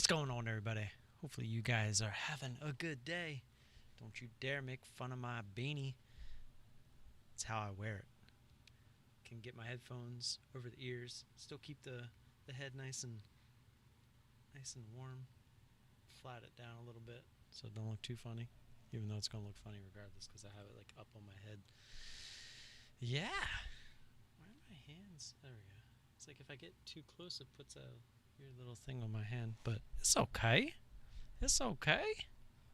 What's going on, everybody? Hopefully you guys are having a good day. Don't you dare make fun of my beanie. It's how I wear it. Can get my headphones over the ears, still keep the head nice and warm. Flat it down a little bit so it don't look too funny, even though it's gonna look funny regardless because I have it like up on my head. Yeah. Why are my hands? There we go. It's like if I get too close, it puts a weird little thing on my hand, but it's okay. It's okay.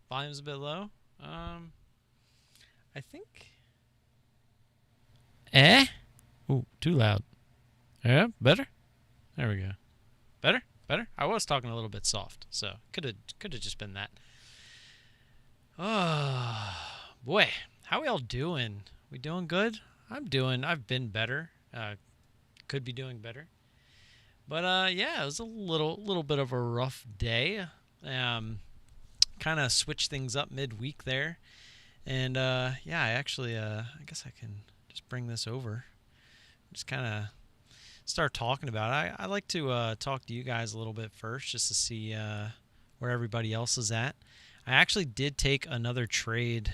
Volume's a bit low. I think. Ooh, too loud. Yeah, better. There we go. Better. I was talking a little bit soft, so could have just been that. Oh boy, how we all doing? We doing good? I've been better. Could be doing better. But yeah, it was a little bit of a rough day. Kind of switched things up midweek there, and yeah, I actually I guess I can just bring this over, just kind of start talking about it. I like to talk to you guys a little bit first, just to see where everybody else is at. I actually did take another trade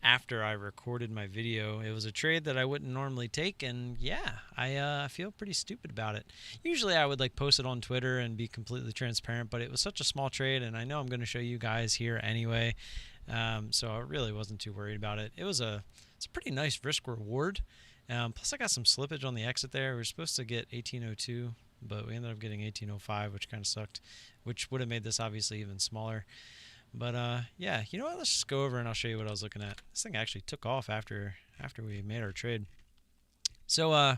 after I recorded my video. It was a trade that I wouldn't normally take, and yeah, I feel pretty stupid about it. Usually I would like post it on Twitter and be completely transparent, but it was such a small trade, and I know I'm going to show you guys here anyway, so I really wasn't too worried about it. It's a pretty nice risk reward. Plus I got some slippage on the exit there. We were supposed to get 1802, but we ended up getting 1805, which kind of sucked, which would have made this obviously even smaller. But yeah, you know what? Let's just go over and I'll show you what I was looking at. This thing actually took off after we made our trade. So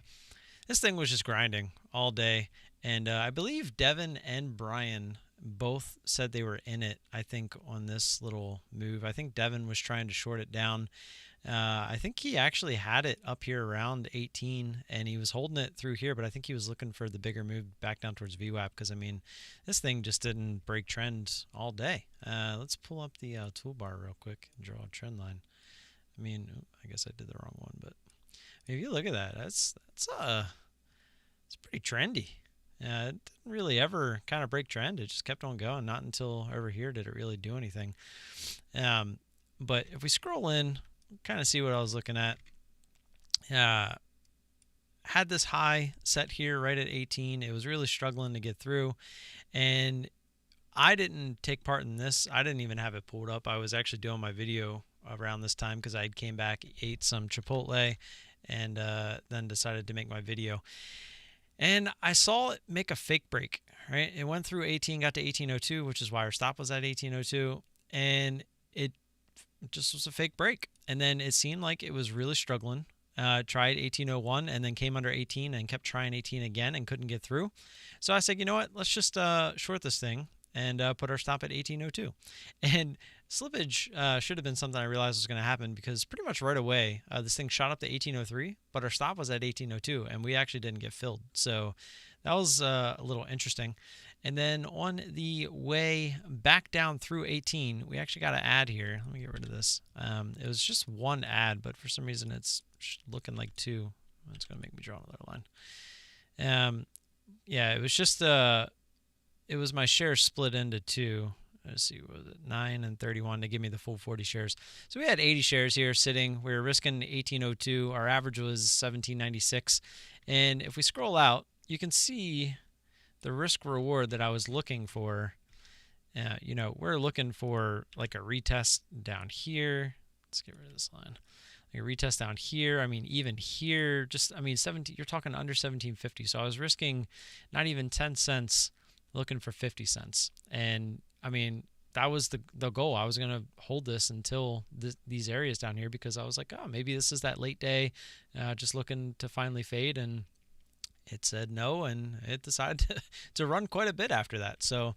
this thing was just grinding all day, and I believe Devin and Brian both said they were in it, I think, on this little move. I think Devin was trying to short it down. I think he actually had it up here around 18, and he was holding it through here, but I think he was looking for the bigger move back down towards VWAP because, I mean, this thing just didn't break trend all day. Let's pull up the toolbar real quick and draw a trend line. I mean, I guess I did the wrong one, but if you look at that, it's pretty trendy. It didn't really ever kind of break trend. It just kept on going. Not until over here did it really do anything. But if we scroll in, kind of see what I was looking at. Had this high set here right at 18. It was really struggling to get through, and I didn't take part in this. I didn't even have it pulled up. I was actually doing my video around this time because I came back, ate some Chipotle, and then decided to make my video. And I saw it make a fake break, right? It went through 18, got to 1802, which is why our stop was at 1802, and it just was a fake break. And then it seemed like it was really struggling. Tried 1801 and then came under 18 and kept trying 18 again and couldn't get through. So I said, you know what? Let's just short this thing and put our stop at 1802. And slippage should have been something I realized was going to happen because pretty much right away this thing shot up to 1803, but our stop was at 1802 and we actually didn't get filled. So that was a little interesting. And then on the way back down through 18, we actually got an ad here. Let me get rid of this. It was just one ad, but for some reason it's looking like two. It's going to make me draw another line. Yeah, it was just it was my shares split into two. Let's see, what was it? 9 and 31 to give me the full 40 shares. So we had 80 shares here sitting. We were risking 1802. Our average was 1796. And if we scroll out, you can see the risk reward that I was looking for. You know, we're looking for like a retest down here. Let's get rid of this line. Like a retest down here. I mean, even here, just, I mean, 17, you're talking under 1750. So I was risking not even 10 cents looking for 50 cents. And I mean, that was the goal. I was going to hold this until these areas down here because I was like, oh, maybe this is that late day, just looking to finally fade. And it said no, and it decided to run quite a bit after that. So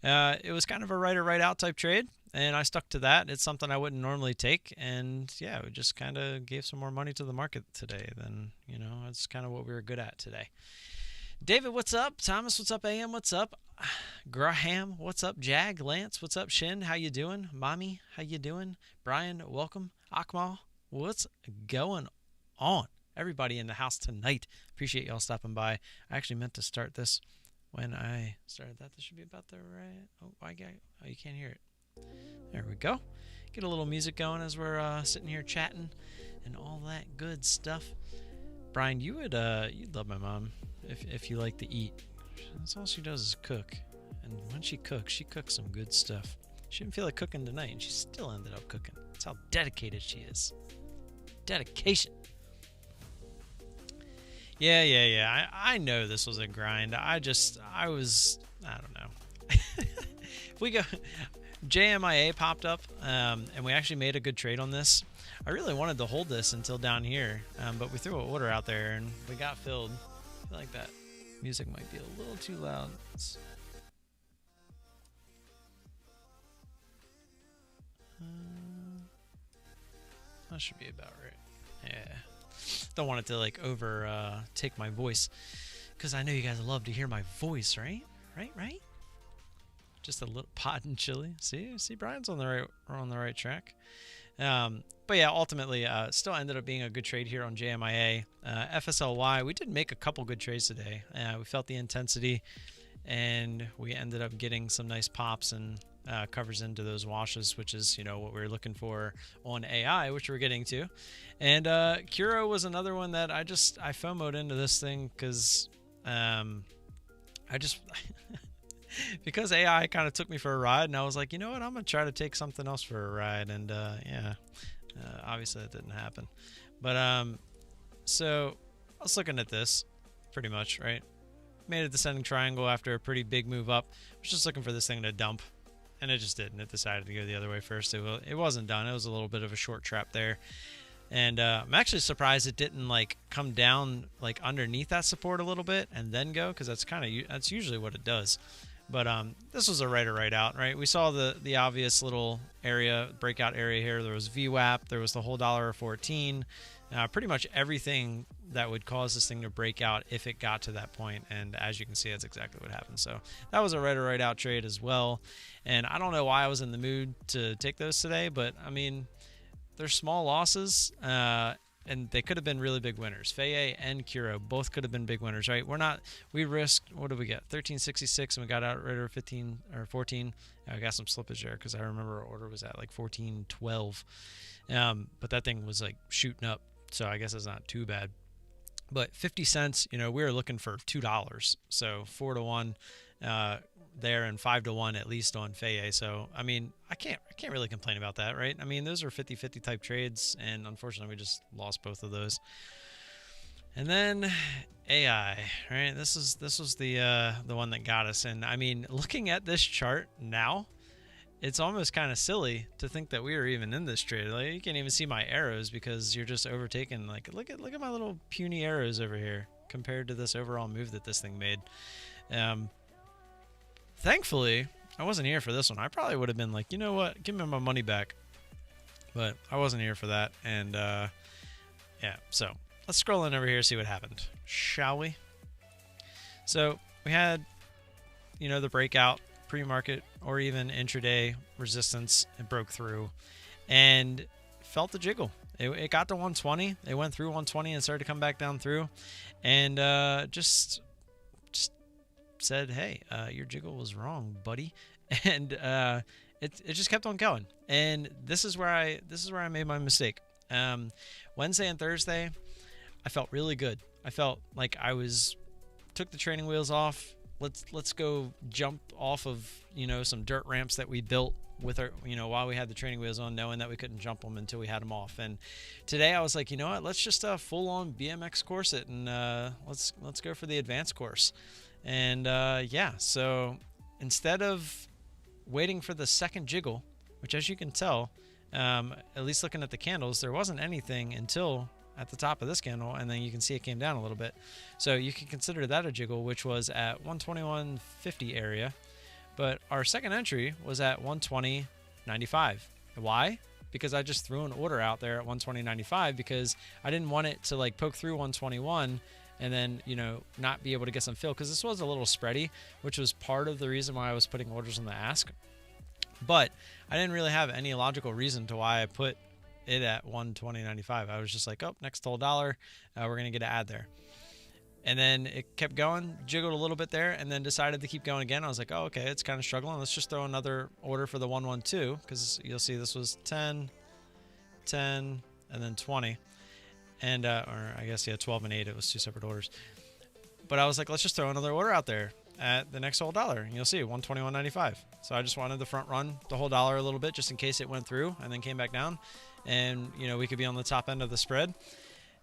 it was kind of a right or right out type trade, and I stuck to that. It's something I wouldn't normally take, and yeah, we just kind of gave some more money to the market today than, you know, that's kind of what we were good at today. David, what's up? Thomas, what's up? AM, what's up? Graham, what's up? Jag, Lance, what's up? Shin, how you doing? Mommy, how you doing? Brian, welcome. Akmal, what's going on? Everybody in the house tonight. Appreciate y'all stopping by. I actually meant to start this. when I started that. This should be about the right. Oh, you can't hear it. There we go. Get a little music going as we're sitting here chatting and all that good stuff. Brian, you'd love my mom if you like to eat. That's all she does is cook, and when she cooks some good stuff. She didn't feel like cooking tonight, and she still ended up cooking. That's how dedicated she is. Dedication. Yeah. I know this was a grind. I don't know. If we go, JMIA popped up, and we actually made a good trade on this. I really wanted to hold this until down here, but we threw an order out there and we got filled. I feel like that music might be a little too loud. That should be about right. Yeah. Don't want it to like take my voice, because I know you guys love to hear my voice, right? Right? Just a little pot and chili. See, Brian's on the right track. But yeah, ultimately, still ended up being a good trade here on JMIA. FSLY, we did make a couple good trades today. We felt the intensity, and we ended up getting some nice pops and covers into those washes, which is what we were looking for on AI, which we're getting to. And Curo was another one that I FOMO'd into this thing because because AI kind of took me for a ride, and I was like, you know what, I'm gonna try to take something else for a ride. And obviously that didn't happen. But so I was looking at this pretty much, right? Made a descending triangle after a pretty big move up. I was just looking for this thing to dump, and it just didn't. It decided to go the other way first. It wasn't done. It was a little bit of a short trap there. And I'm actually surprised it didn't like come down like underneath that support a little bit and then go, because that's usually what it does. But this was a right out, right? We saw the obvious little breakout area here. There was VWAP, there was the whole $1.14, pretty much everything that would cause this thing to break out if it got to that point. And as you can see, that's exactly what happened. So that was a right out trade as well. And I don't know why I was in the mood to take those today, but I mean, they're small losses, and they could have been really big winners. Faye and Curo both could have been big winners, right? We risked, what did we get? 1366, and we got out right over 15 or 14. I got some slippage there because I remember our order was at like 1412. But that thing was like shooting up, so I guess it's not too bad. But 50 cents, we were looking for $2. So 4 to 1 there, and 5 to 1 at least on Faye. So I mean, I can't really complain about that, right? I mean, those are 50-50 type trades, and unfortunately we just lost both of those. And then AI, right? This was the one that got us. And I mean, looking at this chart now, it's almost kind of silly to think that we were even in this trade. Like, you can't even see my arrows because you're just overtaken. Like, look at my little puny arrows over here compared to this overall move that this thing made. Thankfully, I wasn't here for this one. I probably would have been like, you know what, give me my money back. But I wasn't here for that. And yeah, so let's scroll in over here and see what happened, shall we? So we had, the breakout, pre-market or even intraday resistance. It broke through and felt the jiggle. It got to 120. It went through 120 and started to come back down through, and just said, hey, your jiggle was wrong, buddy. And it just kept on going. And this is where I made my mistake. Wednesday and Thursday, I felt really good. I felt like took the training wheels off. Let's go jump off of some dirt ramps that we built with our while we had the training wheels on, knowing that we couldn't jump them until we had them off. And today I was like, you know what, let's just full on BMX course it, and let's go for the advanced course. And yeah, so instead of waiting for the second jiggle, which as you can tell, at least looking at the candles, there wasn't anything until at the top of this candle, and then you can see it came down a little bit. So you can consider that a jiggle, which was at 121.50 area. But our second entry was at 120.95. Why? Because I just threw an order out there at 120.95 because I didn't want it to like poke through 121 and then, not be able to get some fill, because this was a little spready, which was part of the reason why I was putting orders on the ask. But I didn't really have any logical reason to why I put it at 120.95. I was just like, oh, next whole dollar, we're going to get an ad there. And then it kept going, jiggled a little bit there, and then decided to keep going again. I was like, oh, okay, it's kind of struggling. Let's just throw another order for the 112, because you'll see this was 10, 10, and then 20. And, or I guess, yeah, 12 and 8. It was two separate orders. But I was like, let's just throw another order out there at the next whole dollar. And you'll see, 121.95. So I just wanted the front run the whole dollar a little bit, just in case it went through and then came back down. And, you know, we could be on the top end of the spread.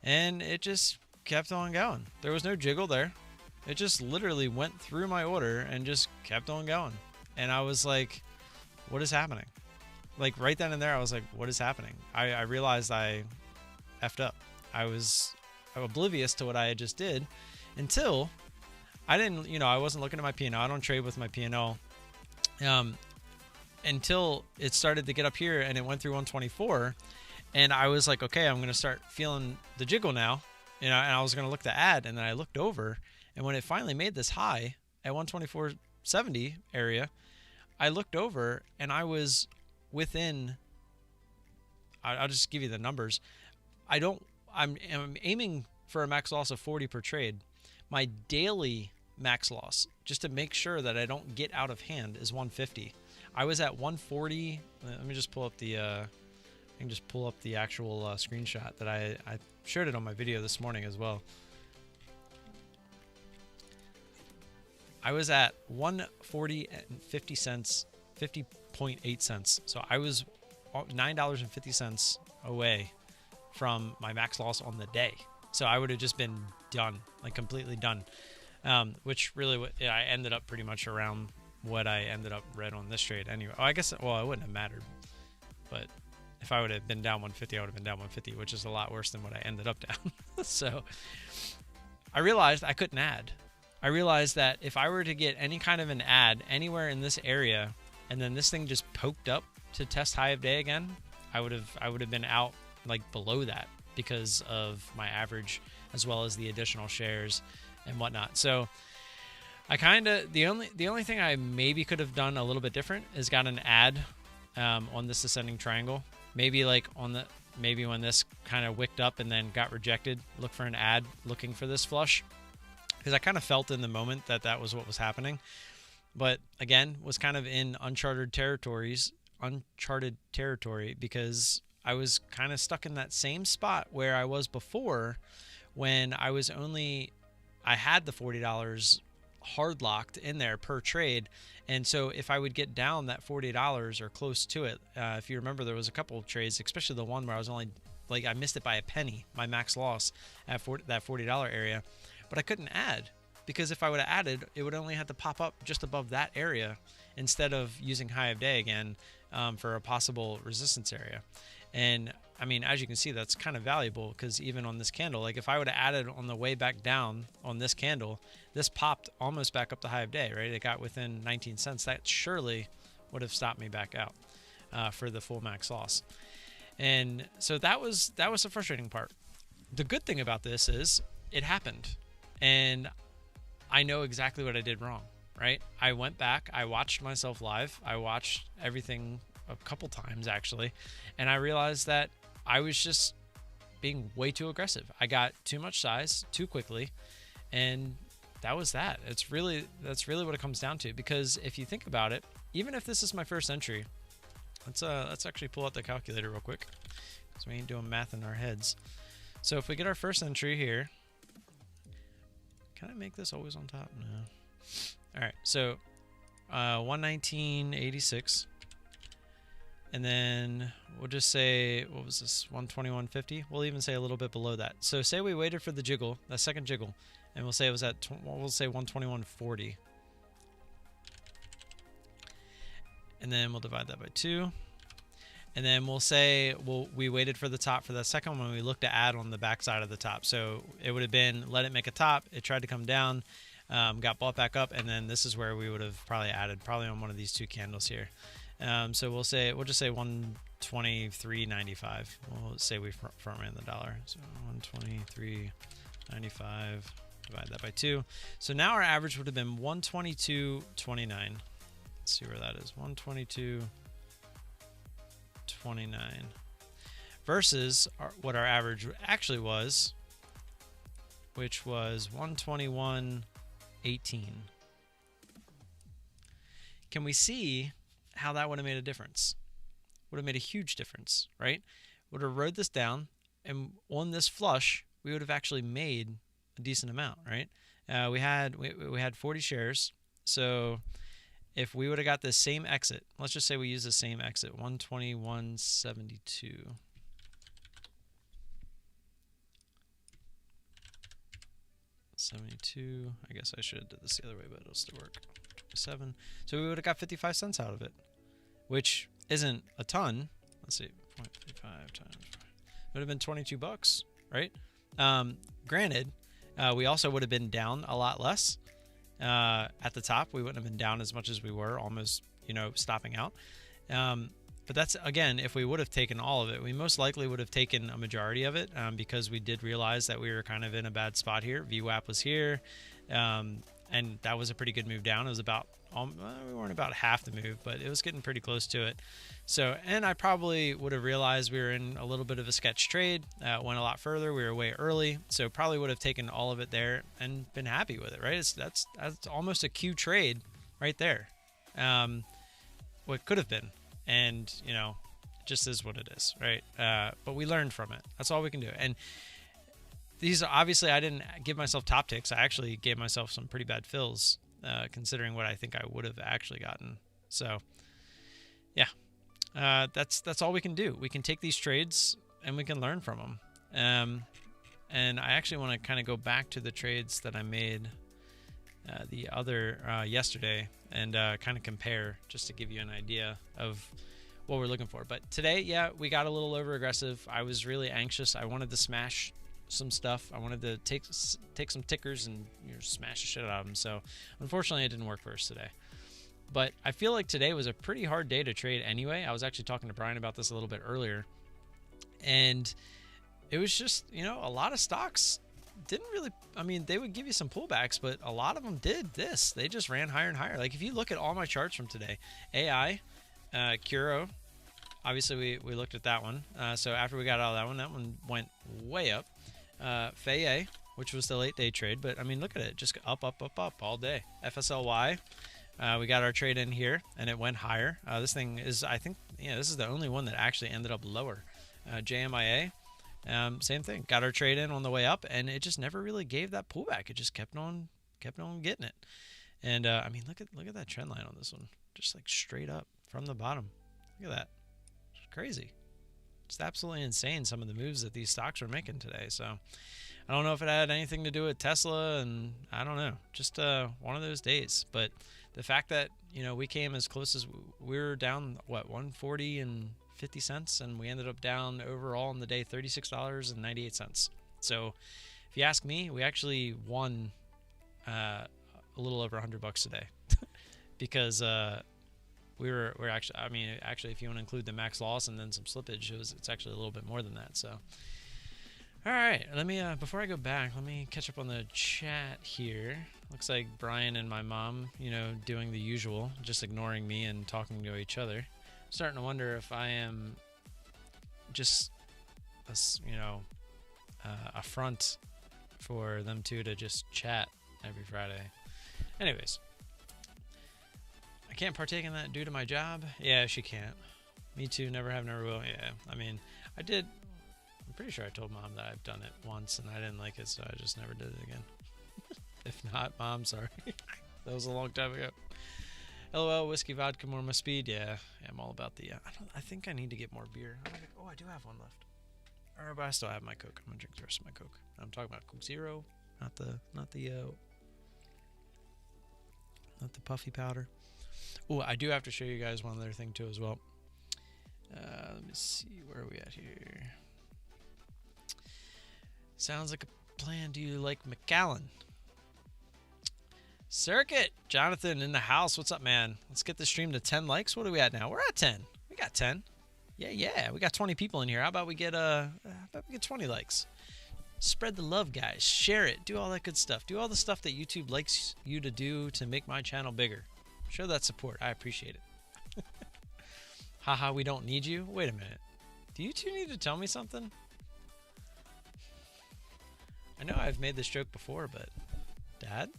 And it just kept on going. There was no jiggle there. It just literally went through my order and just kept on going. And I was like, what is happening? Like right then and there, I was like, what is happening? I realized I effed up. I was oblivious to what I had just did until I didn't, you know, I wasn't looking at my P&L. I don't trade with my P&L until it started to get up here and it went through 124. And I was like, okay, I'm going to start feeling the jiggle now. You know, and I was going to look to add, and then I looked over, and when it finally made this high at 124.70 area, I looked over and I was within, I'll just give you the numbers. I'm aiming for a max loss of 40 per trade. My daily max loss, just to make sure that I don't get out of hand, is 150. I was at 140. Let me just pull up the, I can just pull up the actual screenshot that I shared it on my video this morning as well. I was at 140 and 50 cents, 50.8 cents. So I was $9.50 away from my max loss on the day. So I would have just been done, like completely done. Which really, I ended up pretty much around what I ended up red on this trade anyway. Oh, I guess, well, it wouldn't have mattered. But if I would have been down 150, I would have been down 150, which is a lot worse than what I ended up down. So I realized I couldn't add. I realized that if I were to get any kind of an add anywhere in this area, and then this thing just poked up to test high of day again, I would have been out like below that because of my average as well as the additional shares and whatnot. So I kind of, the only thing I maybe could have done a little bit different is got an add on this ascending triangle. Maybe like maybe when this kind of wicked up and then got rejected, look for an add looking for this flush, because I kind of felt in the moment that that was what was happening. But again, was kind of in uncharted territory because I was kind of stuck in that same spot where I was before, when I had the $40 hard locked in there per trade. And so if I would get down that $40 or close to it, if you remember, there was a couple of trades, especially the one where I was only, like, I missed it by a penny, my max loss at that $40 area, but I couldn't add, because if I would have added, it would only have to pop up just above that area instead of using high of day again for a possible resistance area. And I mean, as you can see, that's kind of valuable, because even on this candle, like if I would have added on the way back down on this candle, this popped almost back up to high of day, right? It got within 19 cents. That surely would have stopped me back out for the full max loss. And so that was the frustrating part. The good thing about this is it happened, and I know exactly what I did wrong, right? I went back, I watched myself live, I watched everything a couple times actually, and I realized that I was just being way too aggressive. I got too much size too quickly, and that was that. That's really what it comes down to. Because if you think about it, even if this is my first entry, let's actually pull out the calculator real quick, because we ain't doing math in our heads. So if we get our first entry here, can I make this always on top? No. All right, so 119.86. And then we'll just say, what was this, 121.50? We'll even say a little bit below that. So say we waited for the jiggle, that second jiggle, and we'll say it was at, we'll say 121.40. And then we'll divide that by 2. And then we'll say, we waited for the top for that second one. We looked to add on the back side of the top. So it would have been, let it make a top. It tried to come down, got bought back up, and then this is where we would have probably added, probably on one of these two candles here. So we'll just say 123.95. We'll say we front ran the dollar. So 123.95, divide that by 2. So now our average would have been 122.29. Let's see where that is. 122.29 versus what our average actually was which was 121.18. Can we see how that would have made a difference? Would have made a huge difference, right? Would have rode this down, and on this flush, we would have actually made a decent amount, right? We had 40 shares, so if we would have got the same exit, let's just say we use the same exit, 121.72. I guess I should have did this the other way, but it'll still work. 27. So we would have got 55 cents out of it, which isn't a ton. Let's see, 0.55 times 5. It would have been 22 bucks, right? Granted, we also would have been down a lot less. At the top, we wouldn't have been down as much as we were, almost, stopping out. But that's, again, if we would have taken all of it, we most likely would have taken a majority of it, because we did realize that we were kind of in a bad spot here. VWAP was here, and that was a pretty good move down. It was about, we weren't about half the move, but it was getting pretty close to it. So, and I probably would have realized we were in a little bit of a sketch trade, went a lot further. We were way early, so probably would have taken all of it there and been happy with it, right? That's almost a Q trade right there. What could have been. And, it just is what it is, right? But we learned from it. That's all we can do. And these are, obviously, I didn't give myself top ticks. I actually gave myself some pretty bad fills, considering what I think I would have actually gotten. So, yeah, that's all we can do. We can take these trades and we can learn from them. And I actually want to kind of go back to the trades that I made the other yesterday and kind of compare, just to give you an idea of what we're looking for. But today, yeah, we got a little over aggressive. I was really anxious. I wanted to smash some stuff. I wanted to take some tickers and smash the shit out of them. So unfortunately, it didn't work for us today. But I feel like today was a pretty hard day to trade anyway. I was actually talking to Brian about this a little bit earlier, and it was just, a lot of stocks didn't really, they would give you some pullbacks, but a lot of them did this. They just ran higher and higher. Like if you look at all my charts from today, AI, Curo, obviously we looked at that one. So after we got out of that one went way up. FAA, which was the late day trade, but look at it, just up all day. FSLY, we got our trade in here and it went higher. This thing is, I think, this is the only one that actually ended up lower. JMIA, same thing, got our trade in on the way up, and it just never really gave that pullback. It just kept on getting it. And look at that trend line on this one, just like straight up from the bottom. Look at that, it's crazy. It's absolutely insane, some of the moves that these stocks are making today. So I don't know if it had anything to do with Tesla, and I don't know, just one of those days. But the fact that we came as close as we were down, what, 140 and 50 cents, and we ended up down overall in the day $36.98. So if you ask me, we actually won a little over $100 today because we're actually, actually, if you want to include the max loss and then some slippage, it's actually a little bit more than that. So all right, let me before I go back, let me catch up on the chat here. Looks like Brian and my mom, doing the usual, just ignoring me and talking to each other. Starting to wonder if I am just a front for them two to just chat every Friday. Anyways, I can't partake in that due to my job. Yeah, she can't. Me too. Never have, never will. Yeah, I did. I'm pretty sure I told Mom that I've done it once and I didn't like it, so I just never did it again. If not, Mom, sorry. That was a long time ago. LOL, whiskey, vodka, more my speed. Yeah, I'm all about the. I think I need to get more beer. Oh, I do have one left. But I still have my Coke. I'm gonna drink the rest of my Coke. I'm talking about Coke Zero, not the puffy powder. Oh, I do have to show you guys one other thing too as well. Let me see, where are we at here? Sounds like a plan. Do you like McAllen? Circuit, Jonathan in the house. What's up, man? Let's get the stream to 10 likes. What are we at now? We're at 10. We got 10. Yeah. We got 20 people in here. How about we get 20 likes? Spread the love, guys. Share it. Do all that good stuff. Do all the stuff that YouTube likes you to do to make my channel bigger. Show that support. I appreciate it. Haha, we don't need you. Wait a minute. Do you two need to tell me something? I know I've made this joke before, but Dad?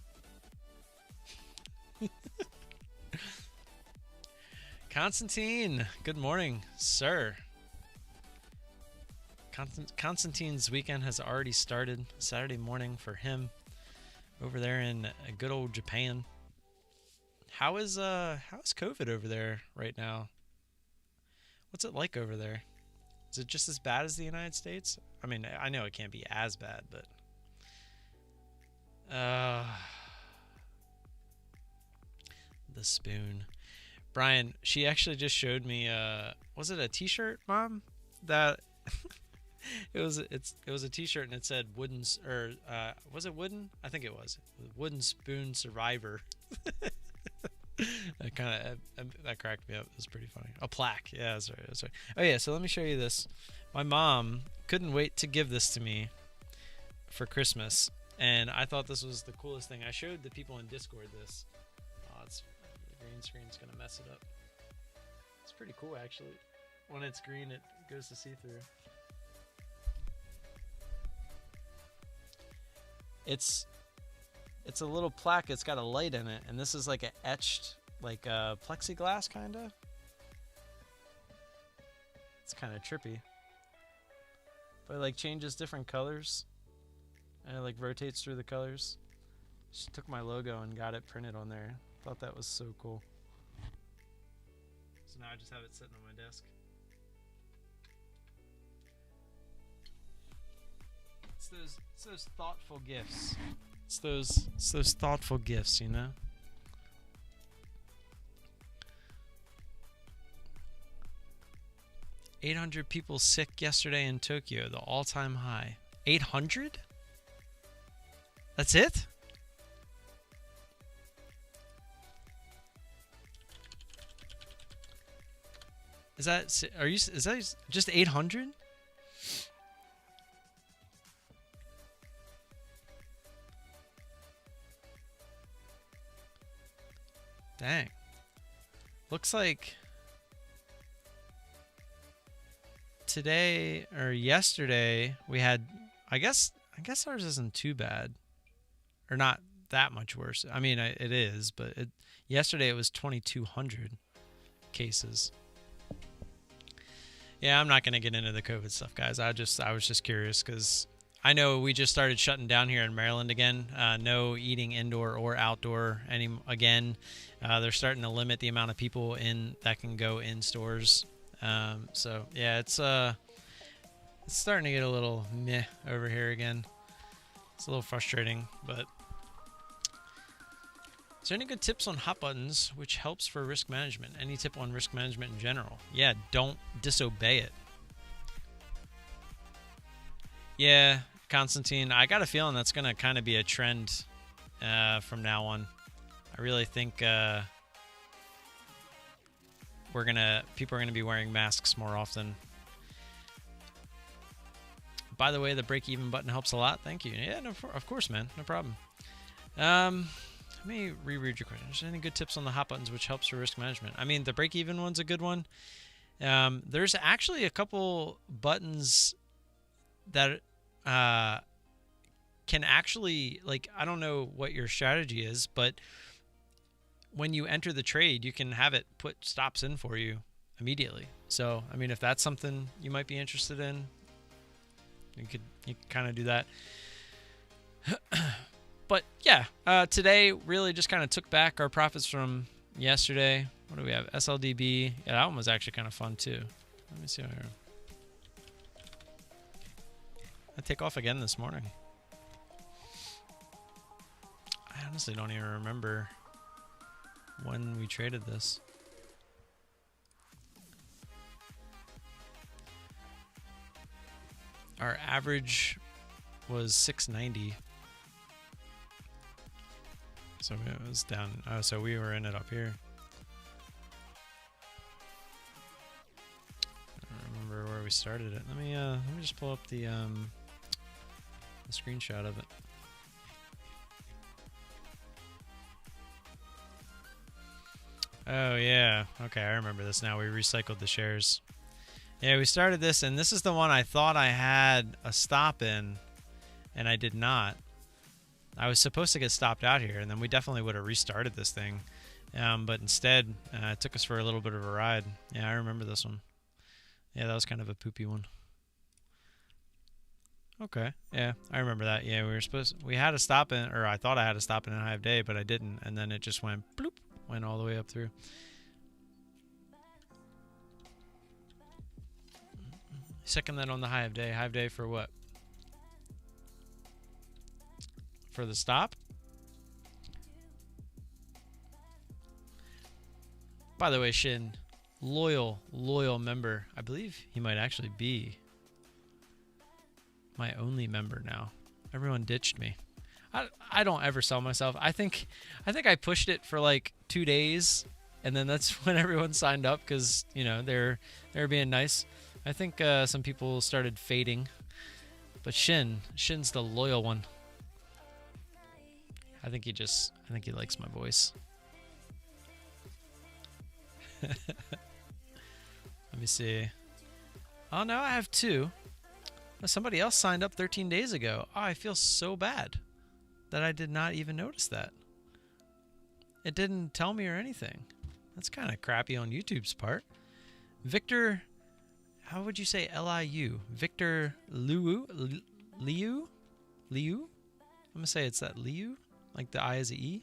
Constantine, good morning, sir. Constantine's weekend has already started. Saturday morning for him over there in good old Japan. How's COVID over there right now? What's it like over there? Is it just as bad as the United States? I mean, I know it can't be as bad, but the spoon. Brian, she actually just showed me was it a t-shirt, Mom? That it was a t-shirt and it said wooden was it wooden? I think it was. Wooden spoon survivor. That cracked me up. It was pretty funny. A plaque. Yeah, that's right. That's right. Oh yeah, so let me show you this. My mom couldn't wait to give this to me for Christmas, and I thought this was the coolest thing. I showed the people in Discord this. Oh, the green screen's gonna mess it up. It's pretty cool actually. When it's green, it goes to see-through. It's a little plaque. It's got a light in it, and this is like a etched, like plexiglass kinda. It's kind of trippy, but it like changes different colors, and it like rotates through the colors. She took my logo and got it printed on there. Thought that was so cool. So now I just have it sitting on my desk. It's those thoughtful gifts. It's those thoughtful gifts, you know? $800 people sick yesterday in Tokyo, the all-time high. 800? That's it? Is that just 800? Dang. Looks like today or yesterday we had I guess ours isn't too bad. Or not that much worse. I mean, it is, but yesterday it was 2,200 cases. Yeah, I'm not going to get into the COVID stuff, guys. I was just curious cuz I know we just started shutting down here in Maryland again. No eating indoor or outdoor again. They're starting to limit the amount of people that can go in stores. So yeah, it's starting to get a little meh over here again. It's a little frustrating, but is there any good tips on hot buttons which helps for risk management? Any tip on risk management in general? Yeah, don't disobey it. Yeah, Constantine, I got a feeling that's going to kind of be a trend from now on. I really think people are going to be wearing masks more often. By the way, the break even button helps a lot. Thank you. Yeah, no, of course, man. No problem. Let me reread your question. Is there any good tips on the hot buttons which helps for risk management? I mean, the break even one's a good one. There's actually a couple buttons that can actually, like, I don't know what your strategy is, but when you enter the trade, you can have it put stops in for you immediately. So, I mean, if that's something you might be interested in, you could kind of do that. But yeah, today really just kind of took back our profits from yesterday. What do we have? SLDB. Yeah, that one was actually kind of fun too. Let me see here. I take off again this morning. I honestly don't even remember when we traded this. Our average was 690. So it was down. Oh, so we were in it up here. I don't remember where we started it. Let me just pull up the screenshot of it. Oh yeah. Okay, I remember this now. We recycled the shares. Yeah, we started this, and this is the one I thought I had a stop in, and I did not. I was supposed to get stopped out here, and then we definitely would have restarted this thing. But instead, it took us for a little bit of a ride. Yeah, I remember this one. Yeah, that was kind of a poopy one. Okay, yeah, I remember that. Yeah, we had to stop in, or I thought I had to stop in a high of day, but I didn't, and then it just went bloop, went all the way up through. Second that on the high of day. High of day for what? For the stop? By the way, Shin, loyal member. I believe he might actually be my only member now. Everyone ditched me. I don't ever sell myself. I think I pushed it for like 2 days, and then that's when everyone signed up because, you know, they're being nice. I think some people started fading, but Shin's the loyal one. I think he likes my voice. Let me see. Oh no, I have 2. Somebody else signed up 13 days ago. Oh, I feel so bad that I did not even notice that. It didn't tell me or anything. That's kind of crappy on YouTube's part. Victor, how would you say Liu? Victor Liu? I'm gonna say it's that Liu, like the I is a E.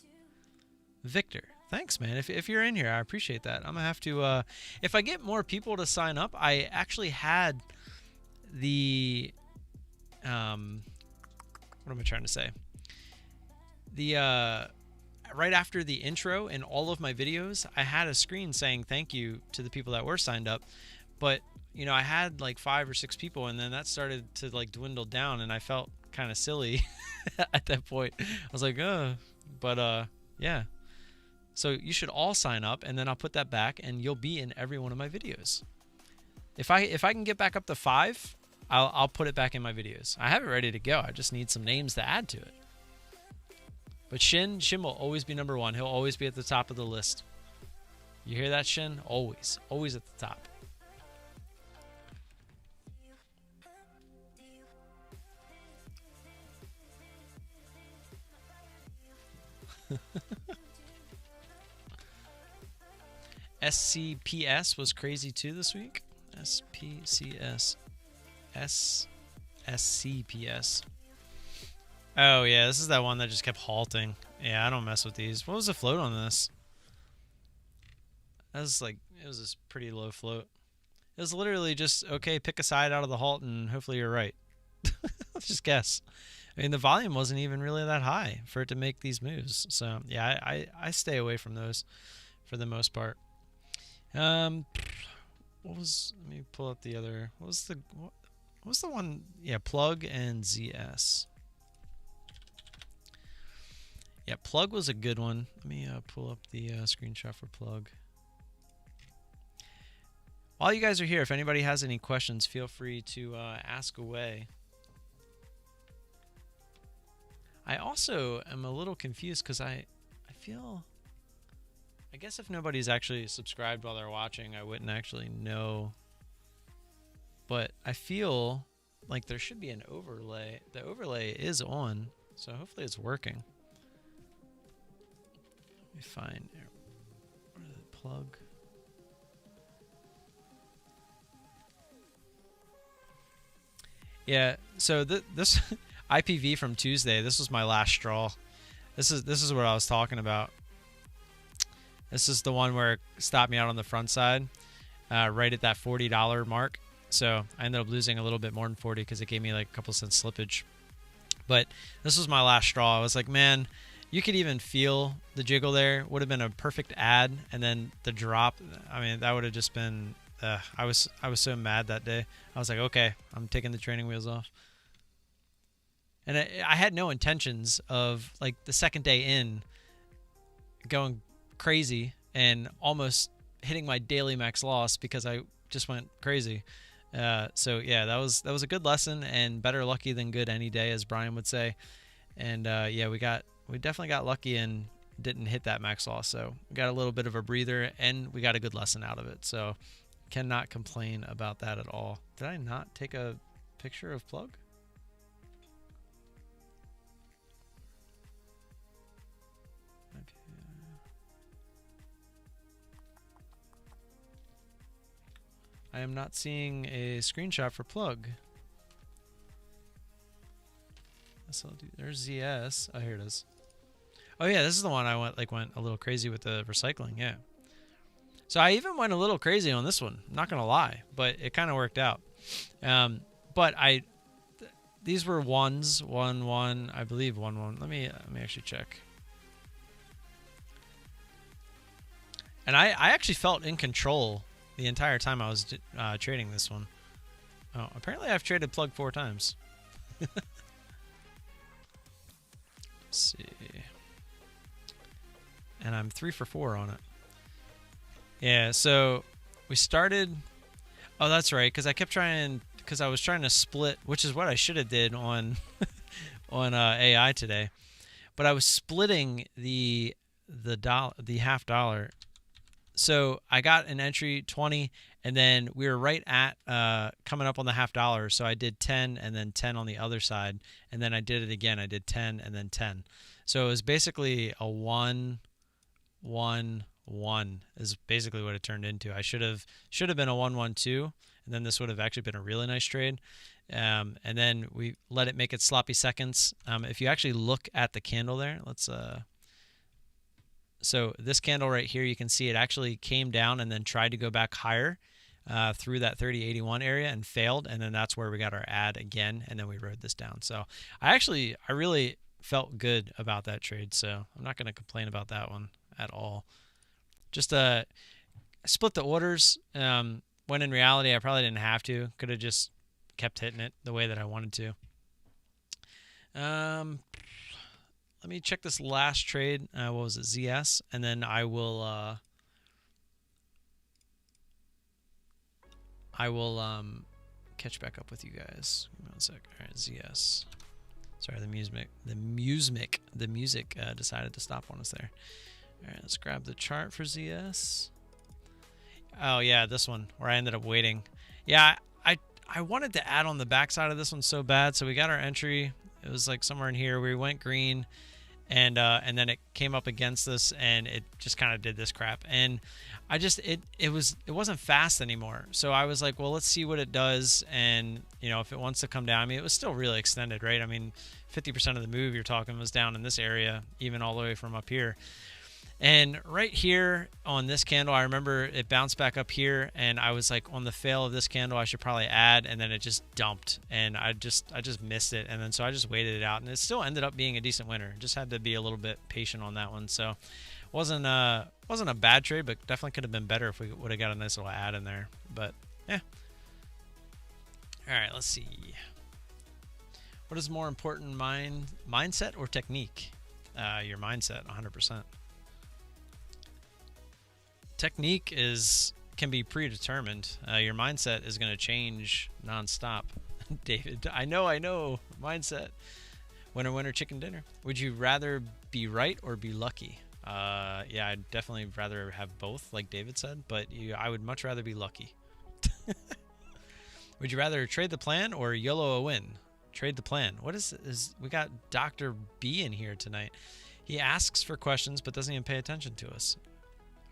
Victor, thanks, man. If you're in here, I appreciate that. I'm gonna have to. If I get more people to sign up, I actually had the what am I trying to say? The right after the intro in all of my videos, I had a screen saying thank you to the people that were signed up, but you know, I had like 5 or 6 people, and then that started to like dwindle down, and I felt kind of silly at that point. I was like, but yeah. So you should all sign up, and then I'll put that back, and you'll be in every one of my videos. If I can get back up to 5, I'll put it back in my videos. I have it ready to go. I just need some names to add to it. But Shin will always be number 1. He'll always be at the top of the list. You hear that, Shin? Always at the top. SCPS was crazy too this week. SPCS. SCPS. Oh yeah, this is that one that just kept halting. Yeah, I don't mess with these. What was the float on this? That was like, it was this pretty low float. It was literally just, okay, pick a side out of the halt and hopefully you're right. Let's just guess. I mean, the volume wasn't even really that high for it to make these moves. So yeah, I stay away from those for the most part. What was, let me pull up the other, what was the one? Yeah, Plug and ZS. Yeah, Plug was a good one. Let me pull up the screenshot for Plug. While you guys are here, if anybody has any questions, feel free to ask away. I also am a little confused because I feel, I guess if nobody's actually subscribed while they're watching, I wouldn't actually know. But I feel like there should be an overlay. The overlay is on, so hopefully it's working. Let me find where the Plug. Yeah, so this IPV from Tuesday, this was my last straw. This is what I was talking about. This is the one where it stopped me out on the front side, right at that $40 mark. So I ended up losing a little bit more than 40 because it gave me like a couple cents slippage. But this was my last straw. I was like, man, you could even feel the jiggle there. Would have been a perfect ad, and then the drop. I mean, that would have just been. I was so mad that day. I was like, okay, I'm taking the training wheels off. And I had no intentions of, like, the second day in going crazy and almost hitting my daily max loss because I just went crazy. So yeah, that was a good lesson, and better lucky than good any day, as Brian would say. And yeah, we definitely got lucky and didn't hit that max loss. So we got a little bit of a breather, and we got a good lesson out of it. So cannot complain about that at all. Did I not take a picture of Plug? I am not seeing a screenshot for plug. There's ZS. Oh, here it is. Oh yeah, this is the one I went a little crazy with the recycling. Yeah. So I even went a little crazy on this one. I'm not gonna lie, but it kind of worked out. But these were ones, 1-1, I believe 1-1. Let me actually check. And I actually felt in control the entire time I was trading this one. Oh, apparently I've traded plug 4 times. Let's see. And I'm 3 for 4 on it. Yeah, so we started. Oh, that's right, because I kept trying, because I was trying to split, which is what I should have did on on AI today. But I was splitting the half dollar. So I got an entry 20, and then we were right at coming up on the half dollar. So I did 10 and then 10 on the other side, and then I did it again. I did 10 and then 10. So it was basically a 1, 1, 1 is basically what it turned into. I should have been a 1, 1, 2, and then this would have actually been a really nice trade. And then we let it make it sloppy seconds. If you actually look at the candle there, let's so this candle right here, you can see it actually came down and then tried to go back higher through that 3081 area and failed, and then that's where we got our add again, and then we rode this down. So I really felt good about that trade, so I'm not going to complain about that one at all. Just split the orders when in reality I probably didn't have to. Could have just kept hitting it the way that I wanted to. Let me check this last trade. What was it? ZS, and then I will catch back up with you guys. Give me 1 sec. All right, ZS. Sorry, the music decided to stop on us there. All right, let's grab the chart for ZS. Oh yeah, this one where I ended up waiting. Yeah, I wanted to add on the backside of this one so bad. So we got our entry. It was like somewhere in here. We went green, and then it came up against this, and it just kind of did this crap. And I just it wasn't fast anymore. So I was like, well, let's see what it does, and if it wants to come down. I mean, it was still really extended, right? I mean, 50% of the move you're talking was down in this area, even all the way from up here. And right here on this candle, I remember it bounced back up here, and I was like, on the fail of this candle, I should probably add, and then it just dumped, and I just missed it, and then so I just waited it out, and it still ended up being a decent winner. Just had to be a little bit patient on that one. So wasn't a bad trade, but definitely could have been better if we would have got a nice little add in there. But yeah. All right, let's see. What is more important, mindset or technique? Your mindset, 100%. Technique can be predetermined. Your mindset is going to change nonstop. David, I know. Mindset. Winner, chicken dinner. Would you rather be right or be lucky? Yeah, I'd definitely rather have both, like David said, but I would much rather be lucky. Would you rather trade the plan or YOLO a win? Trade the plan. What is we got Dr. B in here tonight. He asks for questions but doesn't even pay attention to us.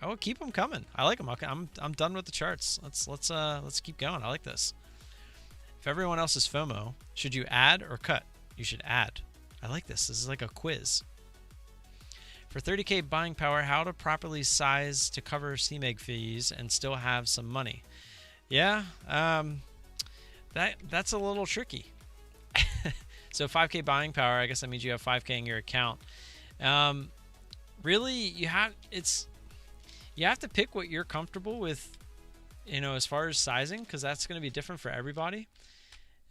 Oh, keep them coming. I like them. Okay, I'm done with the charts. Let's keep going. I like this. If everyone else is FOMO, should you add or cut? You should add. I like this. This is like a quiz. For 30K buying power, how to properly size to cover CMEG fees and still have some money? Yeah, that's a little tricky. So 5K buying power, I guess that means you have 5K in your account. Really, you have to pick what you're comfortable with, as far as sizing, because that's going to be different for everybody.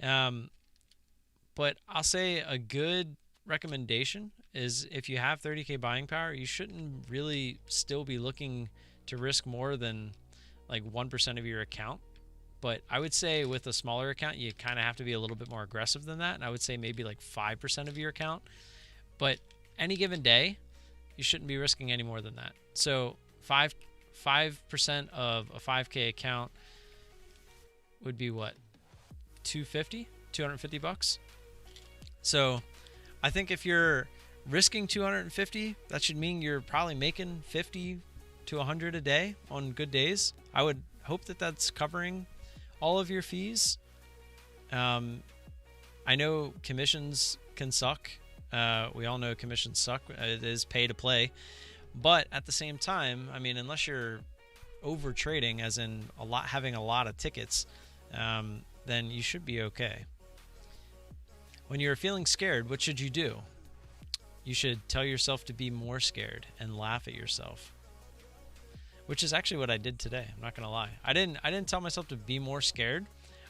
But I'll say a good recommendation is if you have 30K buying power, you shouldn't really still be looking to risk more than like 1% of your account. But I would say with a smaller account, you kind of have to be a little bit more aggressive than that. And I would say maybe like 5% of your account. But any given day, you shouldn't be risking any more than that. So 5% of a 5K account would be what? $250 So I think if you're risking 250, that should mean you're probably making 50 to 100 a day on good days. I would hope that that's covering all of your fees. I know commissions can suck. We all know commissions suck. It is pay to play. But at the same time, I mean, unless you're over trading, as in having a lot of tickets, then you should be okay. When you're feeling scared, what should you do? You should tell yourself to be more scared and laugh at yourself. Which is actually what I did today. I'm not gonna lie. I didn't tell myself to be more scared.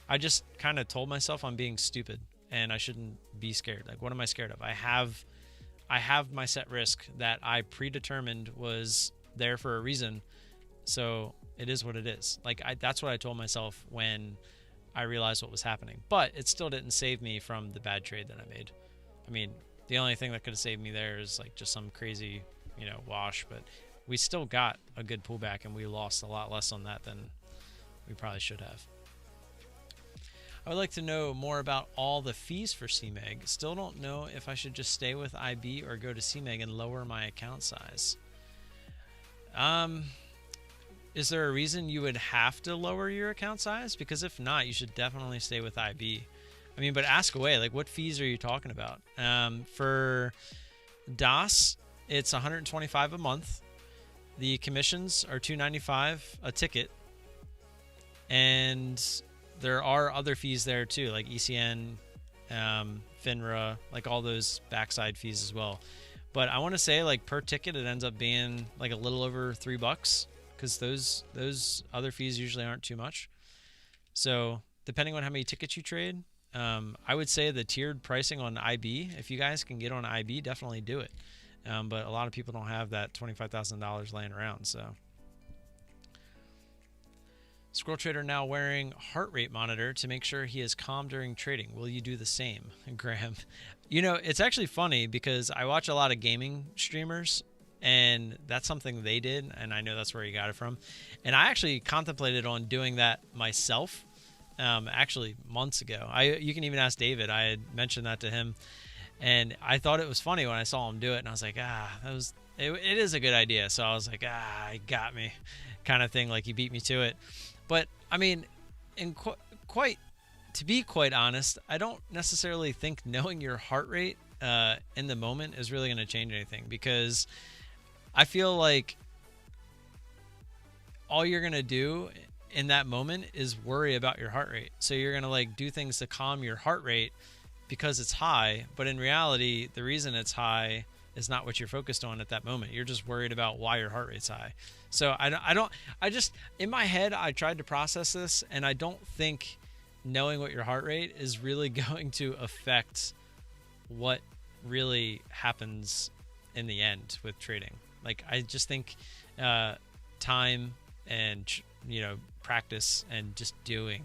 I just kind of told myself I'm being stupid and I shouldn't be scared. Like, what am I scared of? I have my set risk that I predetermined was there for a reason. So it is what it is. Like, that's what I told myself when I realized what was happening. But it still didn't save me from the bad trade that I made. I mean, the only thing that could have saved me there is like just some crazy, wash. But we still got a good pullback, and we lost a lot less on that than we probably should have. I would like to know more about all the fees for CMEG. Still don't know if I should just stay with IB or go to CMEG and lower my account size. Is there a reason you would have to lower your account size? Because if not, you should definitely stay with IB. I mean, but ask away. Like, what fees are you talking about? For DOS, it's $125 a month. The commissions are $295 a ticket. And there are other fees there too, like ECN, FINRA, like all those backside fees as well. But I want to say, like, per ticket, it ends up being like a little over $3, because those other fees usually aren't too much. So depending on how many tickets you trade, I would say the tiered pricing on IB, if you guys can get on IB, definitely do it. But a lot of people don't have that $25,000 laying around. So Squirrel Trader now wearing heart rate monitor to make sure he is calm during trading. Will you do the same, Graham? It's actually funny because I watch a lot of gaming streamers, and that's something they did, and I know that's where he got it from. And I actually contemplated on doing that myself, actually months ago. You can even ask David. I had mentioned that to him, and I thought it was funny when I saw him do it, and I was like, it is a good idea. So I was like, he got me, kind of thing, like he beat me to it. But I mean, to be quite honest, I don't necessarily think knowing your heart rate in the moment is really going to change anything, because I feel like all you're going to do in that moment is worry about your heart rate. So you're going to like do things to calm your heart rate because it's high, but in reality, the reason it's high is not what you're focused on at that moment. You're just worried about why your heart rate's high. So I just, in my head, I tried to process this, and I don't think knowing what your heart rate is really going to affect what really happens in the end with trading. Like, I just think time and, practice and just doing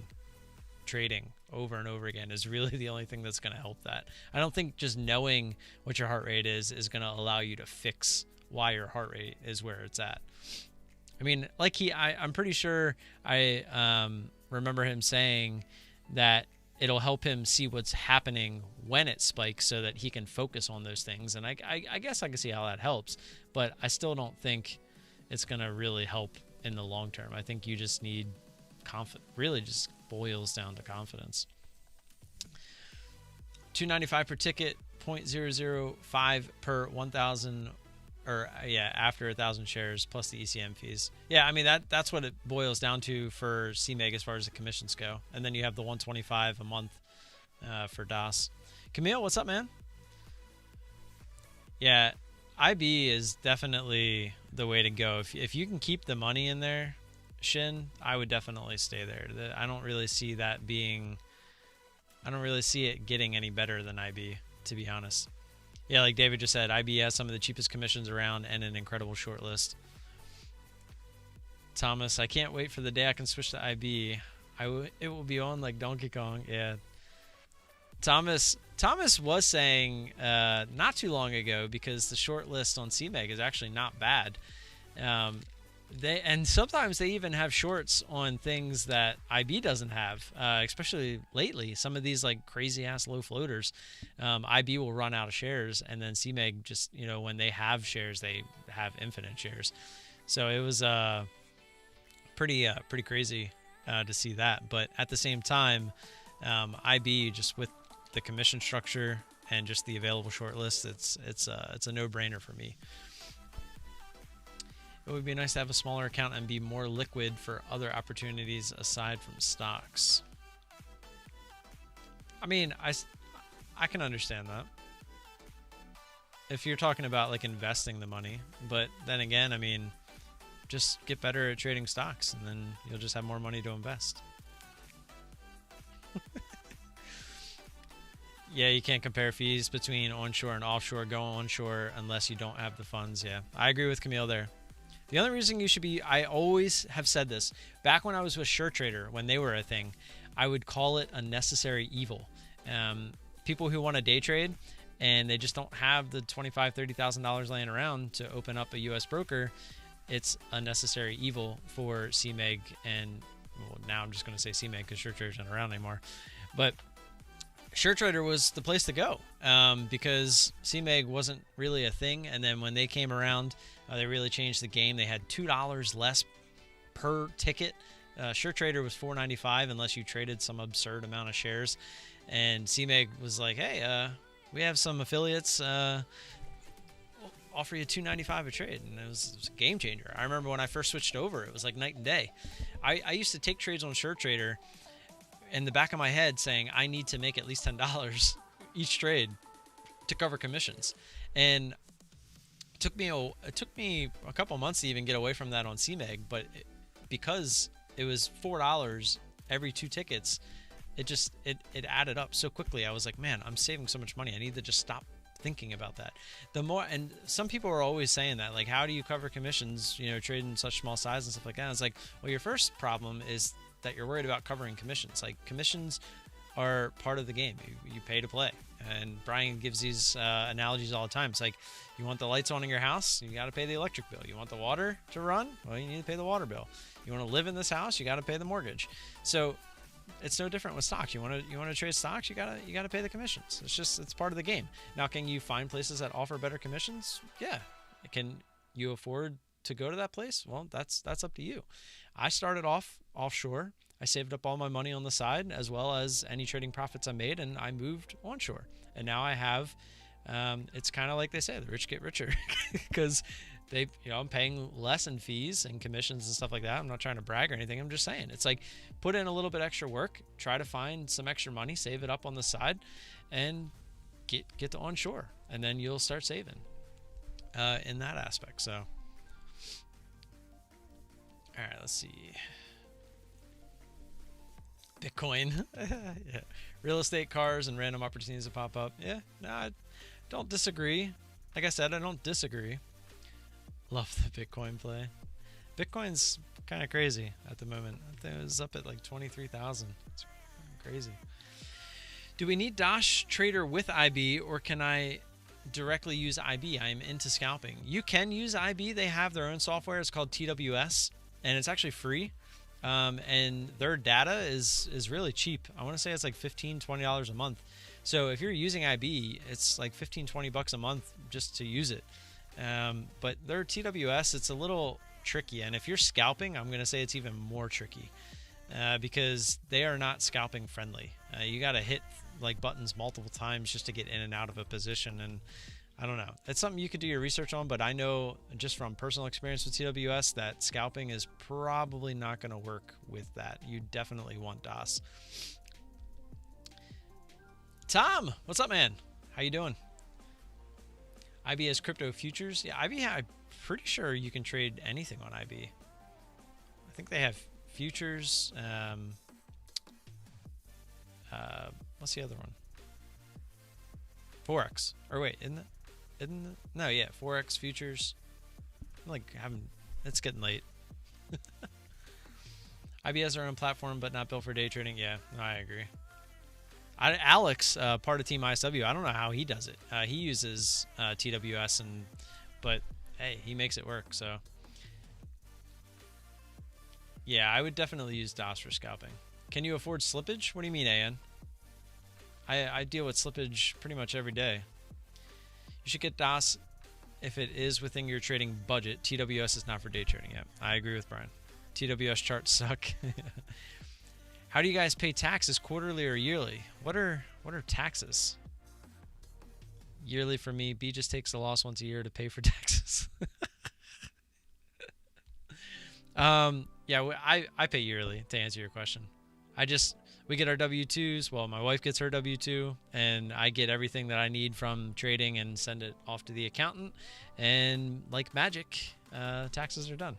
trading over and over again is really the only thing that's going to help that. I don't think just knowing what your heart rate is going to allow you to fix why your heart rate is where it's at. I mean, like I'm pretty sure I remember him saying that it'll help him see what's happening when it spikes so that he can focus on those things. And I guess I can see how that helps, but I still don't think it's going to really help in the long term. I think you just need really just boils down to confidence. $2.95 per ticket, 0.005 per 1,000, or after 1,000 shares plus the ECM fees. Yeah, I mean that's what it boils down to for CMEG as far as the commissions go. And then you have the 125 a month for DOS. Camille, what's up, man? Yeah, IB is definitely the way to go. If you can keep the money in there, Shin, I would definitely stay there. I don't really see it getting any better than IB, to be honest. Yeah, like David just said, IB has some of the cheapest commissions around and an incredible short list. Thomas, I can't wait for the day I can switch to IB. It will be on like Donkey Kong. Yeah. Thomas was saying not too long ago, because the short list on CMEG is actually not bad. And sometimes they even have shorts on things that IB doesn't have, especially lately. Some of these like crazy ass low floaters, IB will run out of shares, and then CMEG just, when they have shares, they have infinite shares. So it was pretty crazy to see that. But at the same time, IB, just with the commission structure and just the available short list, it's a no-brainer for me. It would be nice to have a smaller account and be more liquid for other opportunities aside from stocks. I mean, I can understand that if you're talking about like investing the money, but then again, I mean, just get better at trading stocks and then you'll just have more money to invest. Yeah, you can't compare fees between onshore and offshore. Go onshore unless you don't have the funds. Yeah, I agree with Camille there. The only reason you should be, I always have said this, back when I was with SureTrader, when they were a thing, I would call it a necessary evil. People who want to day trade and they just don't have the $25,000, $30,000 laying around to open up a U.S. broker, it's a necessary evil for CMEG and, well, now I'm just going to say CMEG because SureTrader's not around anymore. But SureTrader was the place to go because CMEG wasn't really a thing. And then when they came around, they really changed the game. They had $2 less per ticket. SureTrader was $4.95 unless you traded some absurd amount of shares. And CMEG was like, hey, we have some affiliates offer you $2.95 a trade. And it was a game changer. I remember when I first switched over, it was like night and day. I used to take trades on SureTrader in the back of my head saying I need to make at least $10 each trade to cover commissions. And it took me a couple months to even get away from that on CMEG, but because it was $4 every 2 tickets, it added up so quickly. I was like, man, I'm saving so much money. I need to just stop thinking about that. And some people are always saying that, like, how do you cover commissions, trading such small size and stuff like that? And it's like, well, your first problem is that you're worried about covering commissions. Like, commissions are part of the game. You pay to play. And Brian gives these analogies all the time. It's like, you want the lights on in your house, you got to pay the electric bill. You want the water to run, well, you need to pay the water bill. You want to live in this house, you got to pay the mortgage. So it's no different with stocks. You want to trade stocks, you gotta pay the commissions. It's part of the game. Now, can you find places that offer better commissions? Yeah. Can you afford to go to that place? Well, that's up to you. I started off offshore. I saved up all my money on the side as well as any trading profits I made, and I moved onshore. And now I have, it's kind of like they say, the rich get richer because I'm paying less in fees and commissions and stuff like that. I'm not trying to brag or anything. I'm just saying, it's like, put in a little bit extra work, try to find some extra money, save it up on the side, and get to onshore, and then you'll start saving in that aspect. So, all right, let's see. Bitcoin. Yeah. Real estate, cars, and random opportunities to pop up. Yeah, no, I don't disagree. Like I said, I don't disagree. Love the Bitcoin play. Bitcoin's kind of crazy at the moment. I think it was up at like 23,000. It's crazy. Do we need Dash Trader with IB, or can I directly use IB? I am into scalping. You can use IB. They have their own software. It's called TWS, and it's actually free. And their data is really cheap. I want to say it's like $15, $20 a month. So if you're using IB, it's like $15, $20 a month just to use it. But their TWS, it's a little tricky. And if you're scalping, I'm going to say it's even more tricky because they are not scalping friendly. You got to hit like buttons multiple times just to get in and out of a position. And I don't know. It's something you could do your research on, but I know just from personal experience with TWS that scalping is probably not going to work with that. You definitely want DOS. Tom, what's up, man? How you doing? IB has crypto futures. Yeah, IB, I'm pretty sure you can trade anything on IB. I think they have futures. What's the other one? Forex. Or wait, no, yeah, Forex futures. I'm like it's getting late. IB has their own platform, but not built for day trading. Yeah, no, I agree. Alex, part of Team ISW, I don't know how he does it. He uses TWS, but hey, he makes it work. So yeah, I would definitely use DOS for scalping. Can you afford slippage? What do you mean, AN? I deal with slippage pretty much every day. You should get DOS if it is within your trading budget. TWS is not for day trading yet. I agree with Brian. TWS charts suck. How do you guys pay taxes, quarterly or yearly? What are taxes? Yearly for me. B just takes a loss once a year to pay for taxes. Yeah, I pay yearly, to answer your question. We get our W-2s. Well, my wife gets her W-2, and I get everything that I need from trading and send it off to the accountant. And like magic, taxes are done.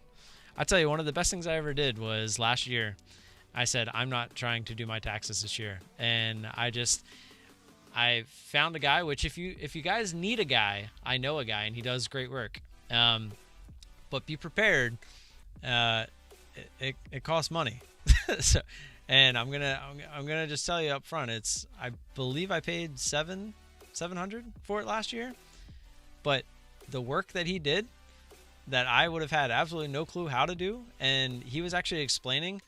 I'll tell you, one of the best things I ever did was last year. I said, I'm not trying to do my taxes this year. And I found a guy, which if you guys need a guy, I know a guy, and he does great work. But be prepared. It costs money. So, and I'm gonna just tell you up front, I believe I paid $700 for it last year, but the work that he did that I would have had absolutely no clue how to do, and he was actually explaining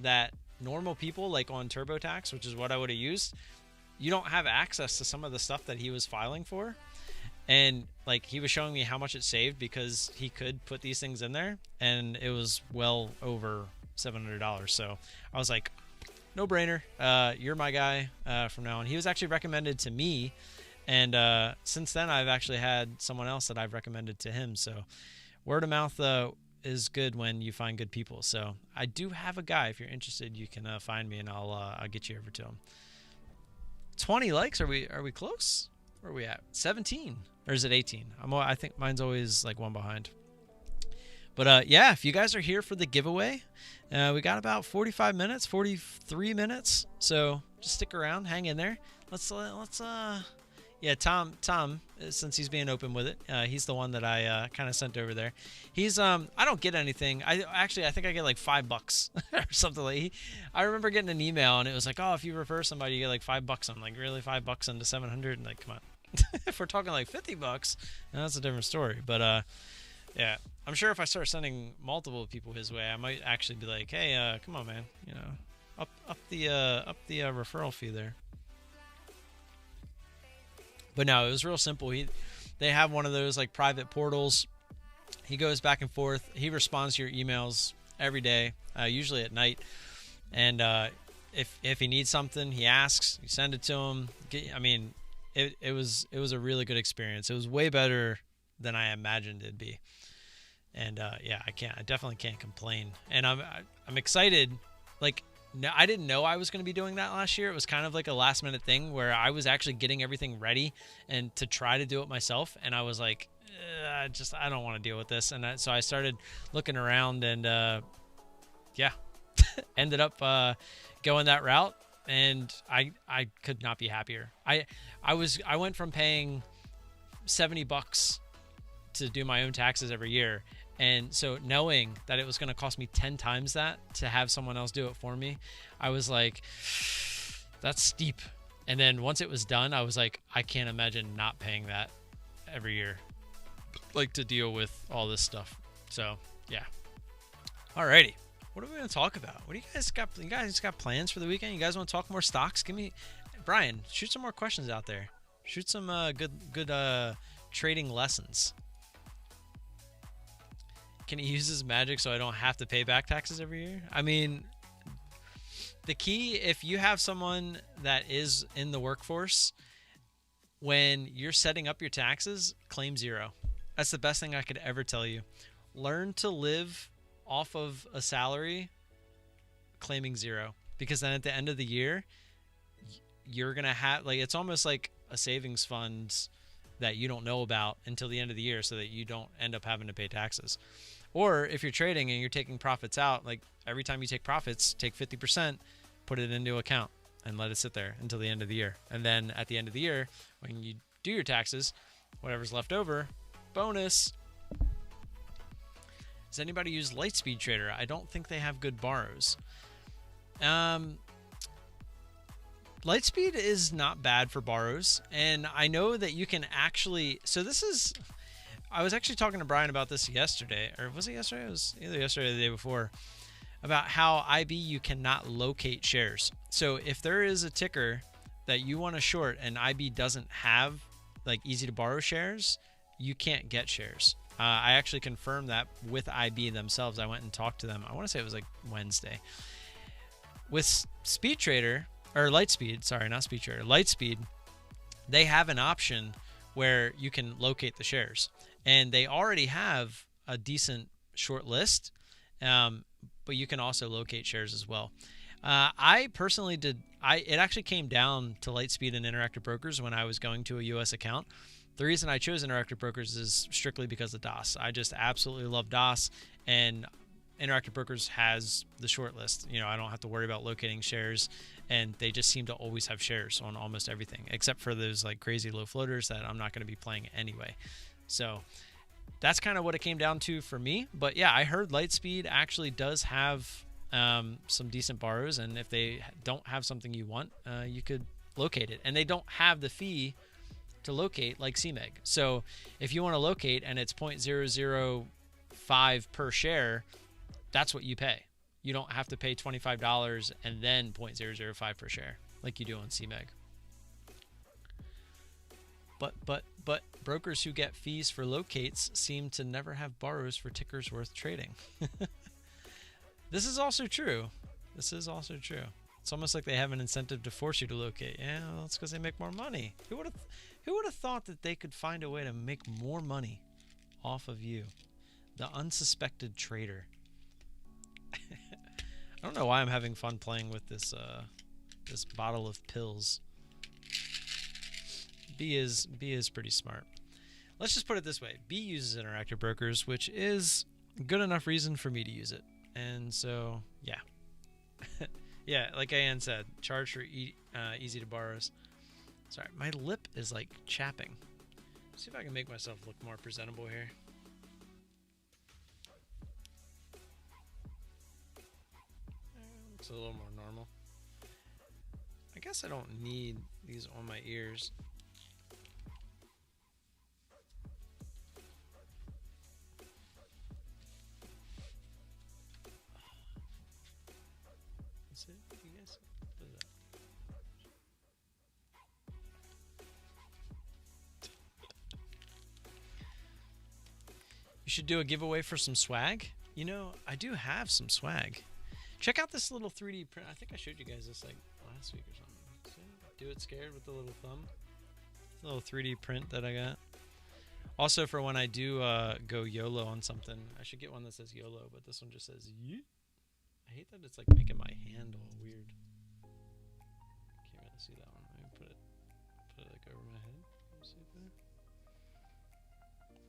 that normal people, like on TurboTax, which is what I would have used, you don't have access to some of the stuff that he was filing for. And like, he was showing me how much it saved because he could put these things in there, and it was well over $700. So I was like, no brainer. You're my guy from now on. He was actually recommended to me, and since then I've actually had someone else that I've recommended to him. So word of mouth is good when you find good people. So I do have a guy. If you're interested, you can find me, and I'll get you over to him. 20 likes. Are we close? Where are we at? 17, or is it 18? I think mine's always like one behind. But yeah, if you guys are here for the giveaway, we got about 45 minutes, 43 minutes. So just stick around, hang in there. Yeah, Tom, since he's being open with it, he's the one that I kind of sent over there. He's I don't get anything. I think I get like $5 or something like. I remember getting an email, and it was like, oh, if you refer somebody, you get like $5. I'm like, really, $5 into 700? And like, come on. If we're talking like $50, that's a different story. But yeah, I'm sure if I start sending multiple people his way, I might actually be like, hey, come on, man, up the referral fee there. But no, it was real simple. They have one of those like private portals. He goes back and forth. He responds to your emails every day, usually at night. And if he needs something, he asks. You send it to him. It was a really good experience. It was way better than I imagined it'd be. And yeah, I definitely can't complain. And I'm excited. Like, no, I didn't know I was going to be doing that last year. It was kind of like a last minute thing where I was actually getting everything ready and to try to do it myself. And I was like, I don't want to deal with this. And so I started looking around, and yeah, ended up going that route. And I could not be happier. I went from paying $70 to do my own taxes every year. And so knowing that it was going to cost me 10 times that to have someone else do it for me, I was like, that's steep. And then once it was done, I was like, I can't imagine not paying that every year, like, to deal with all this stuff. So yeah. Alrighty. What are we going to talk about? What do you guys got? You guys got plans for the weekend? You guys want to talk more stocks? Brian, shoot some more questions out there. Shoot some good trading lessons. Can he use his magic so I don't have to pay back taxes every year? I mean, the key, if you have someone that is in the workforce, when you're setting up your taxes, claim zero. That's the best thing I could ever tell you. Learn to live off of a salary, claiming zero. Because then at the end of the year, you're going to have, like, it's almost like a savings fund that you don't know about until the end of the year so that you don't end up having to pay taxes. Or if you're trading and you're taking profits out, like, every time you take profits, take 50%, put it into account and let it sit there until the end of the year. And then at the end of the year, when you do your taxes, whatever's left over, bonus. Does anybody use Lightspeed Trader? I don't think they have good borrows. Lightspeed is not bad for borrows, and I know that you can actually. So this is. I was actually talking to Brian about this yesterday, or was it yesterday? It was either yesterday or the day before, about how IB you cannot locate shares. So if there is a ticker that you want to short and IB doesn't have like easy to borrow shares, you can't get shares. I actually confirmed that with IB themselves. I went and talked to them. I want to say it was like Wednesday. With Speed Trader, or Lightspeed, sorry, not Speed Trader, Lightspeed, they have an option where you can locate the shares. And they already have a decent short list, but you can also locate shares as well. I personally did. It actually came down to Lightspeed and Interactive Brokers when I was going to a US account. The reason I chose Interactive Brokers is strictly because of DOS. I just absolutely love DOS, and Interactive Brokers has the short list. You know, I don't have to worry about locating shares, and they just seem to always have shares on almost everything, except for those like crazy low floaters that I'm not going to be playing anyway. So that's kind of what it came down to for me. But yeah, I heard Lightspeed actually does have some decent borrows, and if they don't have something you want, you could locate it. And they don't have the fee to locate like CMEG. So if you want to locate and it's 0.005 per share, that's what you pay. You don't have to pay $25 and then 0.005 per share like you do on CMEG. But brokers who get fees for locates seem to never have borrows for tickers worth trading. This is also true. This is also true. It's almost like they have an incentive to force you to locate. Yeah, well, that's because they make more money. Who would have thought that they could find a way to make more money off of you, the unsuspected trader? I don't know why I'm having fun playing with this this bottle of pills. B is pretty smart. Let's just put it this way. B uses Interactive Brokers, which is a good enough reason for me to use it. And so, yeah. Yeah, like Ann said, charge for easy to borrows. Sorry, my lip is like chapping. Let's see if I can make myself look more presentable here. Looks a little more normal. I guess I don't need these on my ears. Is it? You guys? What is that? You should do a giveaway for some swag. You know, I do have some swag. Check out this little 3D print. I think I showed you guys this like last week or something. See? Do it scared with the little thumb. It's a little 3D print that I got. Also, for when I do go YOLO on something, I should get one that says YOLO, but this one just says yeet. I hate that it's like making my hand all weird. Can't really see that one. Let me put it like over my head. See it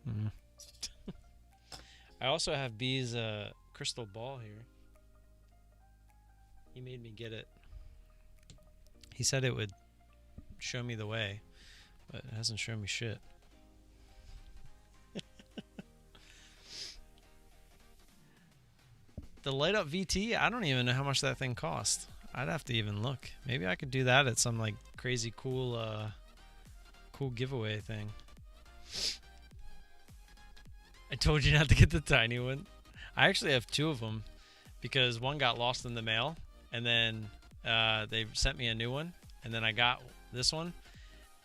there? I also have B's crystal ball here. He made me get it. He said it would show me the way, but it hasn't shown me shit. The light up VT, I don't even know how much that thing cost. I'd have to even look. Maybe I could do that at some like crazy cool cool giveaway thing. I told you not to get the tiny one. I actually have two of them because one got lost in the mail, and then they sent me a new one, and then I got this one,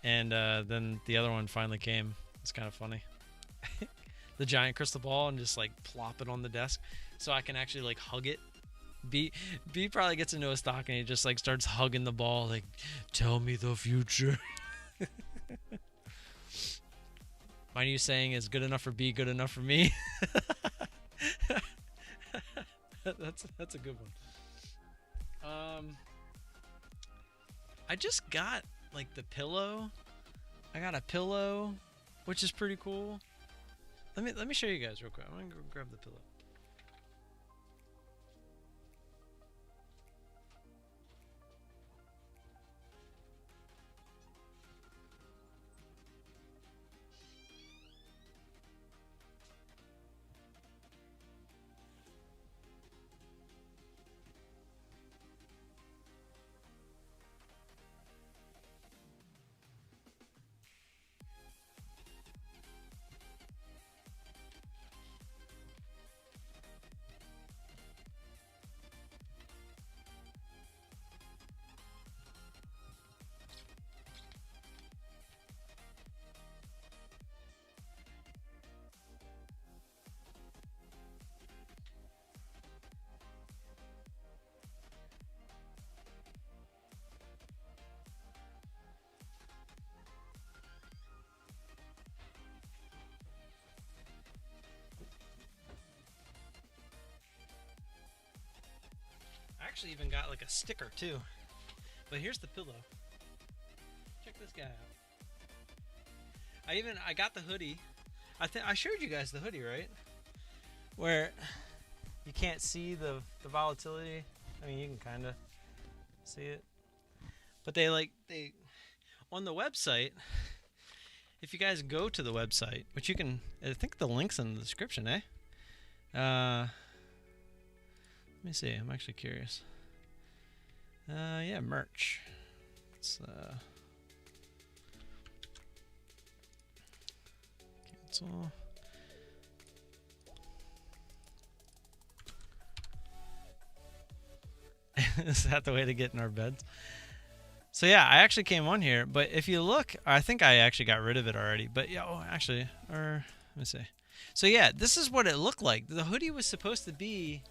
and then the other one finally came. It's kind of funny. The giant crystal ball, and just like plop it on the desk so I can actually like hug it. B probably gets into a stock and he just like starts hugging the ball like, tell me the future. My new saying is good enough for B, good enough for me. That's a good one. I just got like the pillow. I got a pillow, which is pretty cool. Let me show you guys real quick. I'm gonna go grab the pillow. actually even got like a sticker too. But here's the pillow. Check this guy out. I got the hoodie. I showed you guys the hoodie, right? Where you can't see the volatility. I mean, you can kind of see it. But they on the website, if you guys go to the website, which you can, I think the link's in the description, eh? Let me see. I'm actually curious. Yeah, merch. It's cancel. Is that the way to get in our beds? So yeah, I actually came on here, but if you look, I think I actually got rid of it already. But yeah, oh, actually, or let me see. So yeah, this is what it looked like. The hoodie was supposed to be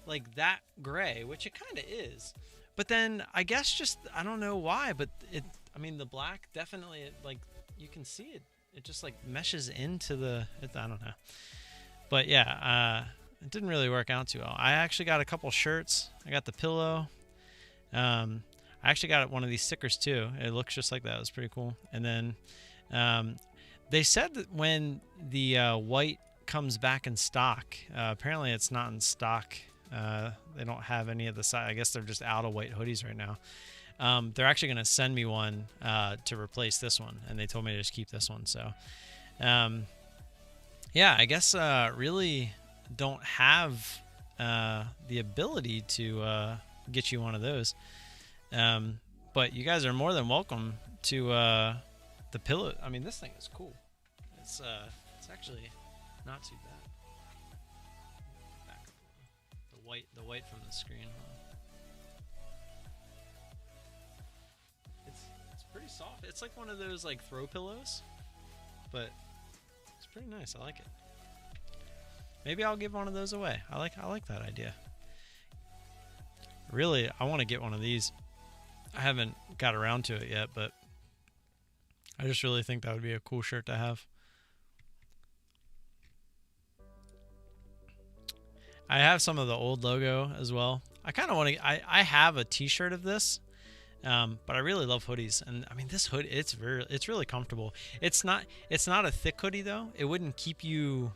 like that gray, which it kind of is. But then I guess just, I don't know why, but I mean, the black definitely, like, you can see it. It just like meshes into I don't know. But yeah, it didn't really work out too well. I actually got a couple shirts. I got the pillow. I actually got one of these stickers too. It looks just like that. It was pretty cool. And then they said that when the white comes back in stock, apparently it's not in stock. They don't have any of the size. I guess they're just out of white hoodies right now. They're actually going to send me one to replace this one, and they told me to just keep this one. So, yeah, I guess really don't have the ability to get you one of those. But you guys are more than welcome to the pillow. I mean, this thing is cool. It's actually not too bad. Back the white from the screen. It's pretty soft. It's like one of those like throw pillows, but it's pretty nice. I like it. Maybe I'll give one of those away. I like that idea. Really, I want to get one of these. I haven't got around to it yet, but I just really think that would be a cool shirt to have. I have some of the old logo as well. I kind of want to. I have a T-shirt of this, but I really love hoodies, and I mean this hoodie. It's really comfortable. It's not a thick hoodie though. It wouldn't keep you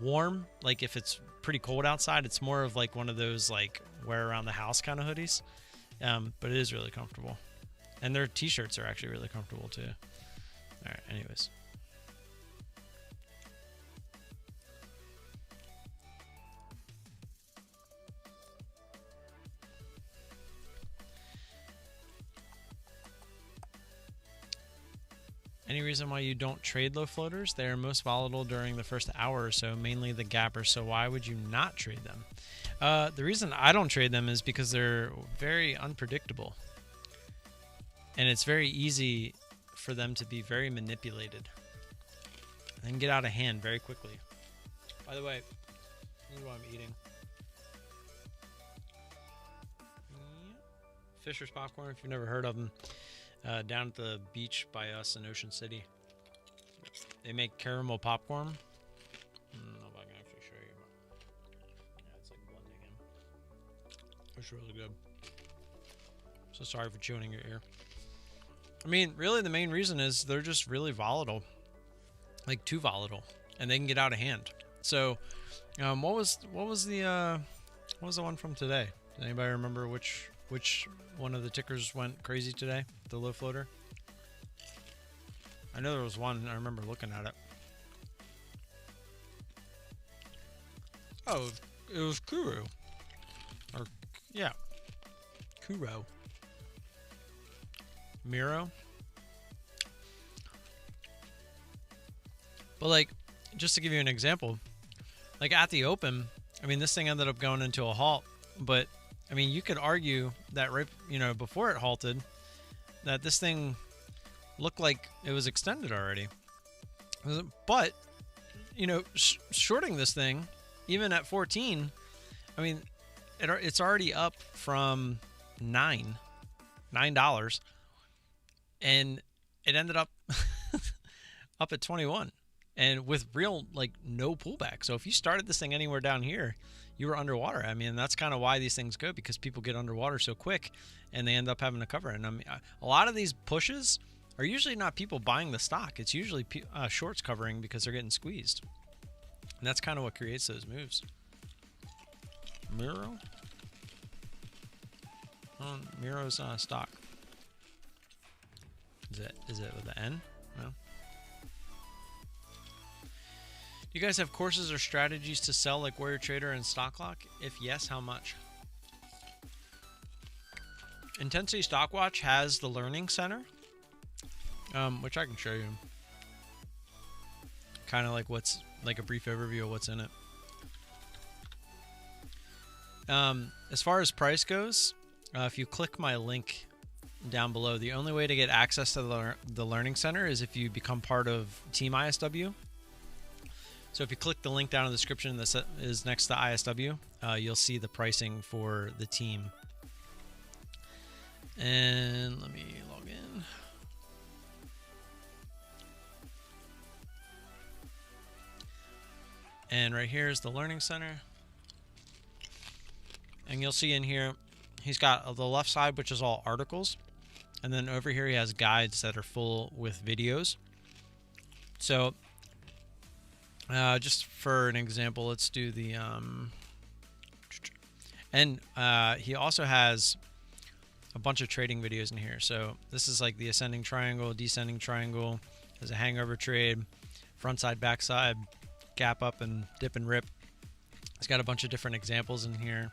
warm. Like if it's pretty cold outside, it's more of like one of those like wear around the house kind of hoodies. But it is really comfortable, and their T-shirts are actually really comfortable too. All right. Anyways. Any reason why you don't trade low floaters? They are most volatile during the first hour or so, mainly the gappers, so why would you not trade them? The reason I don't trade them is because they're very unpredictable. And it's very easy for them to be very manipulated and get out of hand very quickly. By the way, this is what I'm eating. Fisher's popcorn, if you've never heard of them. Down at the beach by us in Ocean City. They make caramel popcorn. I don't know if I can actually show you. Yeah, it's like blending in. It's really good. So sorry for chewing in your ear. I mean, really the main reason is they're just really volatile. Like too volatile. And they can get out of hand. So what was the one from today? Does anybody remember which one of the tickers went crazy today? The low floater? I know there was one. I remember looking at it. Oh, it was Kuro. Or, yeah. Kuro. Miro. But, like, just to give you an example, like at the open, I mean, this thing ended up going into a halt, but I mean, you could argue that right, before it halted, that this thing looked like it was extended already. But, shorting this thing, even at 14, I mean, it's already up from $9, and it ended up up at 21. and with real like no pullback. So if you started this thing anywhere down here, you were underwater. I mean, that's kind of why these things go, because people get underwater so quick and they end up having to cover. And I mean, a lot of these pushes are usually not people buying the stock. It's usually shorts covering because they're getting squeezed. And that's kind of what creates those moves. Miro? Oh, Miro's stock. Is it with an N? No. Do you guys have courses or strategies to sell like Warrior Trader and Stock Lock? If yes, how much? Intensity Stock Watch has the Learning Center, which I can show you. Kind of like what's like a brief overview of what's in it. As far as price goes, if you click my link down below, the only way to get access to the Learning Center is if you become part of Team ISW. So if you click the link down in the description that is next to ISW, you'll see the pricing for the team. And let me log in. And right here is the Learning Center. And you'll see in here, he's got the left side, which is all articles. And then over here, he has guides that are full with videos. So just for an example, let's do the, he also has a bunch of trading videos in here. So this is like the ascending triangle, descending triangle. There's a hangover trade, front side, back side, gap up and dip and rip. It's got a bunch of different examples in here.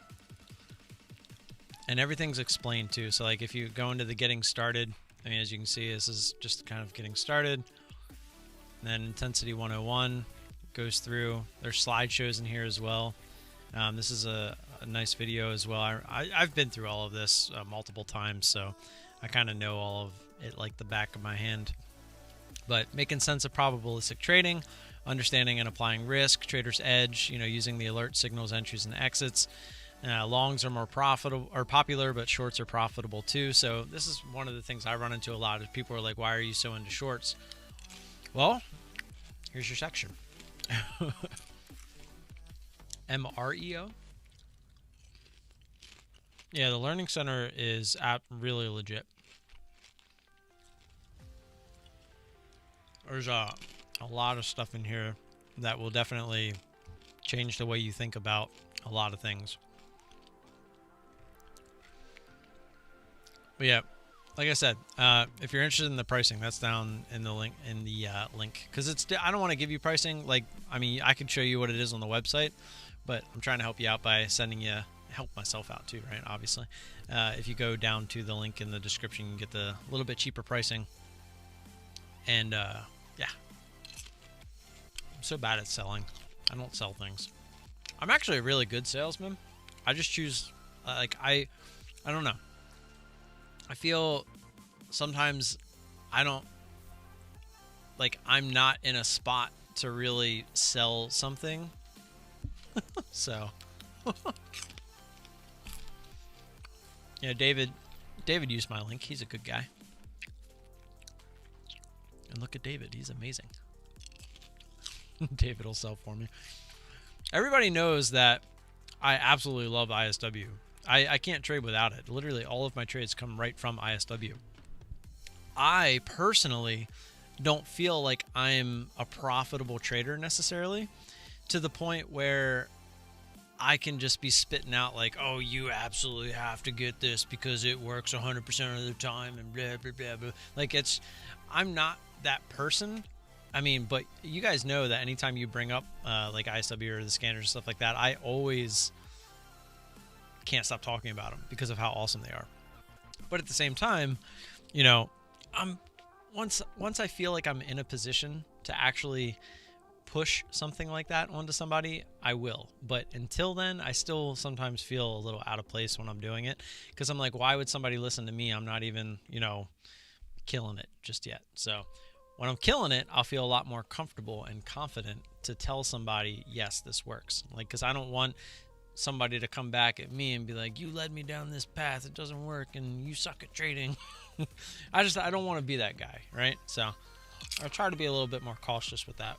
And everything's explained too. So like if you go into the getting started, I mean, as you can see, this is just kind of getting started. And then intensity 101 goes through. There's slideshows in here as well. This is a nice video as well. I've been through all of this multiple times, so I kind of know all of it like the back of my hand. But making sense of probabilistic trading, understanding and applying risk, trader's edge, using the alert signals, entries, and exits. Longs are more profitable or popular, but shorts are profitable too. So this is one of the things I run into a lot. Is people are like, "Why are you so into shorts?" Well, here's your section. MREO. Yeah, the Learning Center is really legit. There's a lot of stuff in here that will definitely change the way you think about a lot of things. But yeah, like I said, if you're interested in the pricing, that's down in the link. Because I don't want to give you pricing. Like, I mean, I could show you what it is on the website, but I'm trying to help you out by help myself out too, right? Obviously, if you go down to the link in the description, you can get the little bit cheaper pricing. And yeah, I'm so bad at selling. I don't sell things. I'm actually a really good salesman. I just choose, I don't know. I feel sometimes I'm not in a spot to really sell something. So, yeah, David used my link. He's a good guy. And look at David. He's amazing. David will sell for me. Everybody knows that I absolutely love ISW. I can't trade without it. Literally, all of my trades come right from ISW. I personally don't feel like I'm a profitable trader necessarily, to the point where I can just be spitting out like, oh, you absolutely have to get this because it works 100% of the time and blah, blah, blah, blah. Like, I'm not that person. I mean, but you guys know that anytime you bring up like ISW or the scanners and stuff like that, I always can't stop talking about them because of how awesome they are. But at the same time, once I feel like I'm in a position to actually push something like that onto somebody, I will. But until then, I still sometimes feel a little out of place when I'm doing it, because I'm like, why would somebody listen to me? I'm not even, killing it just yet. So when I'm killing it, I'll feel a lot more comfortable and confident to tell somebody, yes, this works. Like, because I don't want somebody to come back at me and be like, you led me down this path, it doesn't work, and you suck at trading. I don't want to be that guy, right? So I'll try to be a little bit more cautious with that.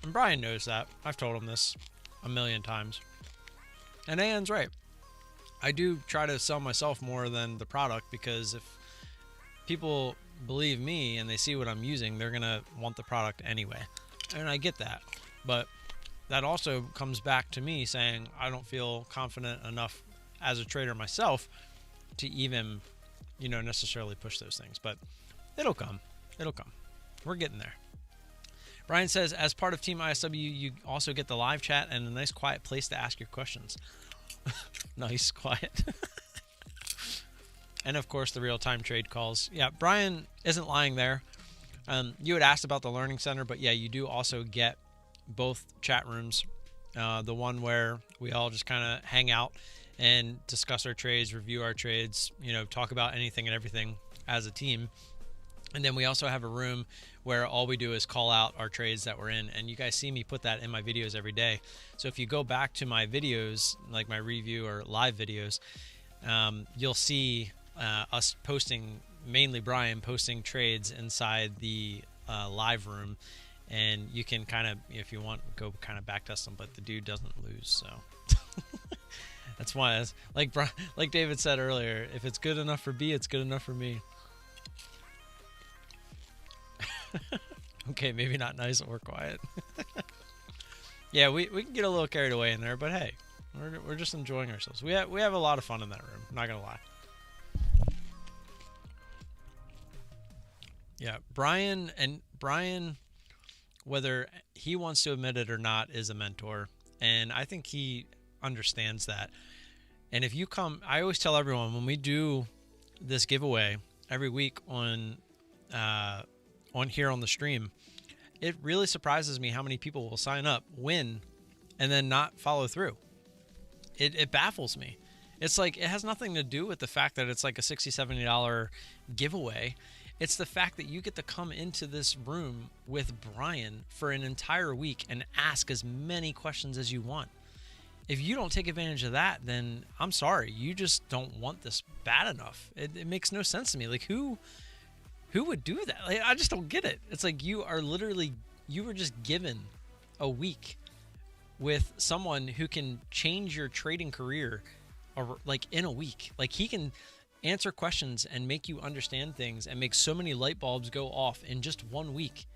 And Brian knows that. I've told him this a million times. And An's right. I do try to sell myself more than the product, because if people believe me and they see what I'm using, they're going to want the product anyway. And I get that. But that also comes back to me saying I don't feel confident enough as a trader myself to even, necessarily push those things. But it'll come. It'll come. We're getting there. Brian says, as part of Team ISW, you also get the live chat and a nice quiet place to ask your questions. Nice, quiet. And of course, the real-time trade calls. Yeah, Brian isn't lying there. You had asked about the Learning Center, but yeah, you do also get both chat rooms. The one where we all just kind of hang out and discuss our trades, review our trades, talk about anything and everything as a team. And then we also have a room where all we do is call out our trades that we're in. And you guys see me put that in my videos every day. So if you go back to my videos, like my review or live videos, you'll see us posting, mainly Brian, posting trades inside the live room. And you can kind of, if you want, go kind of back test them, but the dude doesn't lose. So that's why, like David said earlier, if it's good enough for B, it's good enough for me. Okay, maybe not nice or quiet. Yeah, we can get a little carried away in there, but hey, we're just enjoying ourselves. We have a lot of fun in that room, not gonna lie. Yeah, Brian, whether he wants to admit it or not, is a mentor, and I think he understands that. And if you come, I always tell everyone when we do this giveaway every week on here on the stream, it really surprises me how many people will sign up, win, and then not follow through. It baffles me. It's like, it has nothing to do with the fact that it's like a $60, $70 giveaway. It's the fact that you get to come into this room with Brian for an entire week and ask as many questions as you want. If you don't take advantage of that, then I'm sorry, you just don't want this bad enough. It makes no sense to me. Like, who would do that? Like, I just don't get it. It's like you were just given a week with someone who can change your trading career, or like in a week. Like, he can answer questions and make you understand things and make so many light bulbs go off in just 1 week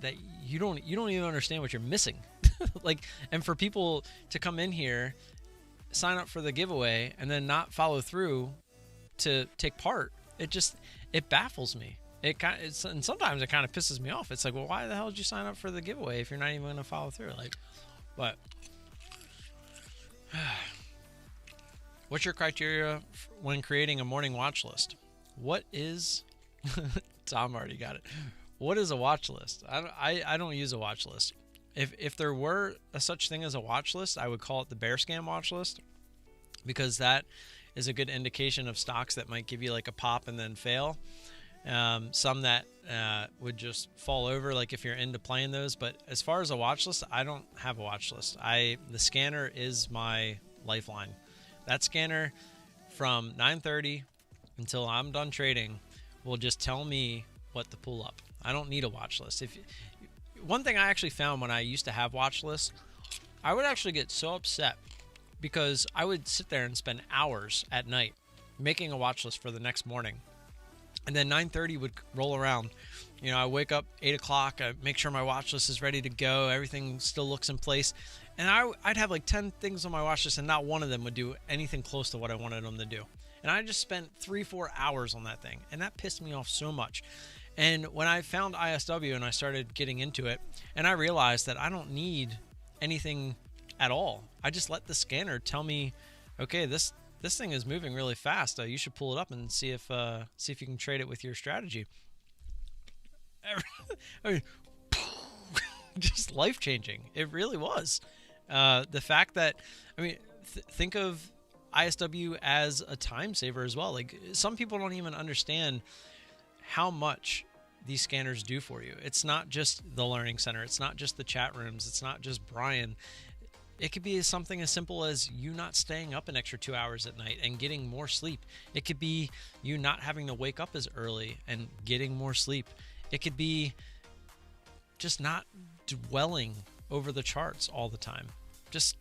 that you don't even understand what you're missing. Like, and for people to come in here, sign up for the giveaway, and then not follow through to take part, it baffles me. And sometimes it kind of pisses me off. It's like, well, why the hell did you sign up for the giveaway if you're not even going to follow through? Like, but what's your criteria when creating a morning watch list? What is Tom already got it. What is a watch list? I don't use a watch list. If there were a such thing as a watch list, I would call it the bear scam watch list, because that is a good indication of stocks that might give you like a pop and then fail. Some that would just fall over, like if you're into playing those. But as far as a watch list, I don't have a watch list. The scanner is my lifeline. That scanner from 9:30 until I'm done trading will just tell me what to pull up. I don't need a watch list. One thing I actually found when I used to have watch lists, I would actually get so upset because I would sit there and spend hours at night making a watch list for the next morning. And then 9:30 would roll around. I wake up 8 o'clock, I make sure my watch list is ready to go, everything still looks in place. And I'd have like 10 things on my watch list, and not one of them would do anything close to what I wanted them to do. And I just spent 3-4 hours on that thing, and that pissed me off so much. And when I found ISW and I started getting into it, and I realized that I don't need anything at all. I just let the scanner tell me, okay, this thing is moving really fast. You should pull it up and see if you can trade it with your strategy. I mean, just life changing. It really was. The fact that, think of ISW as a time saver as well. Like, some people don't even understand how much these scanners do for you. It's not just the Learning Center. It's not just the chat rooms. It's not just Brian. It could be something as simple as you not staying up an extra 2 hours at night and getting more sleep. It could be you not having to wake up as early and getting more sleep. It could be just not dwelling over the charts all the time. Just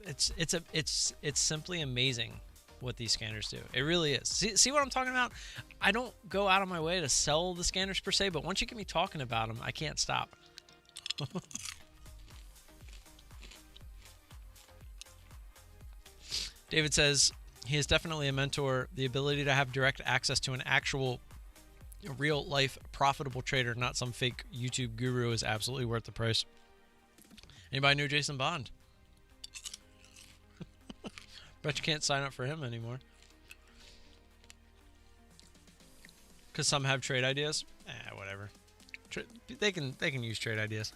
it's simply amazing what these scanners do. It really is. See what I'm talking about? I don't go out of my way to sell the scanners per se, but once you get me talking about them, I can't stop. David says he is definitely a mentor. The ability to have direct access to an actual real life profitable trader, not some fake YouTube guru, is absolutely worth the price. Anybody know Jason Bond? Bet you can't sign up for him anymore. Because some have trade ideas. Whatever. They can use trade ideas.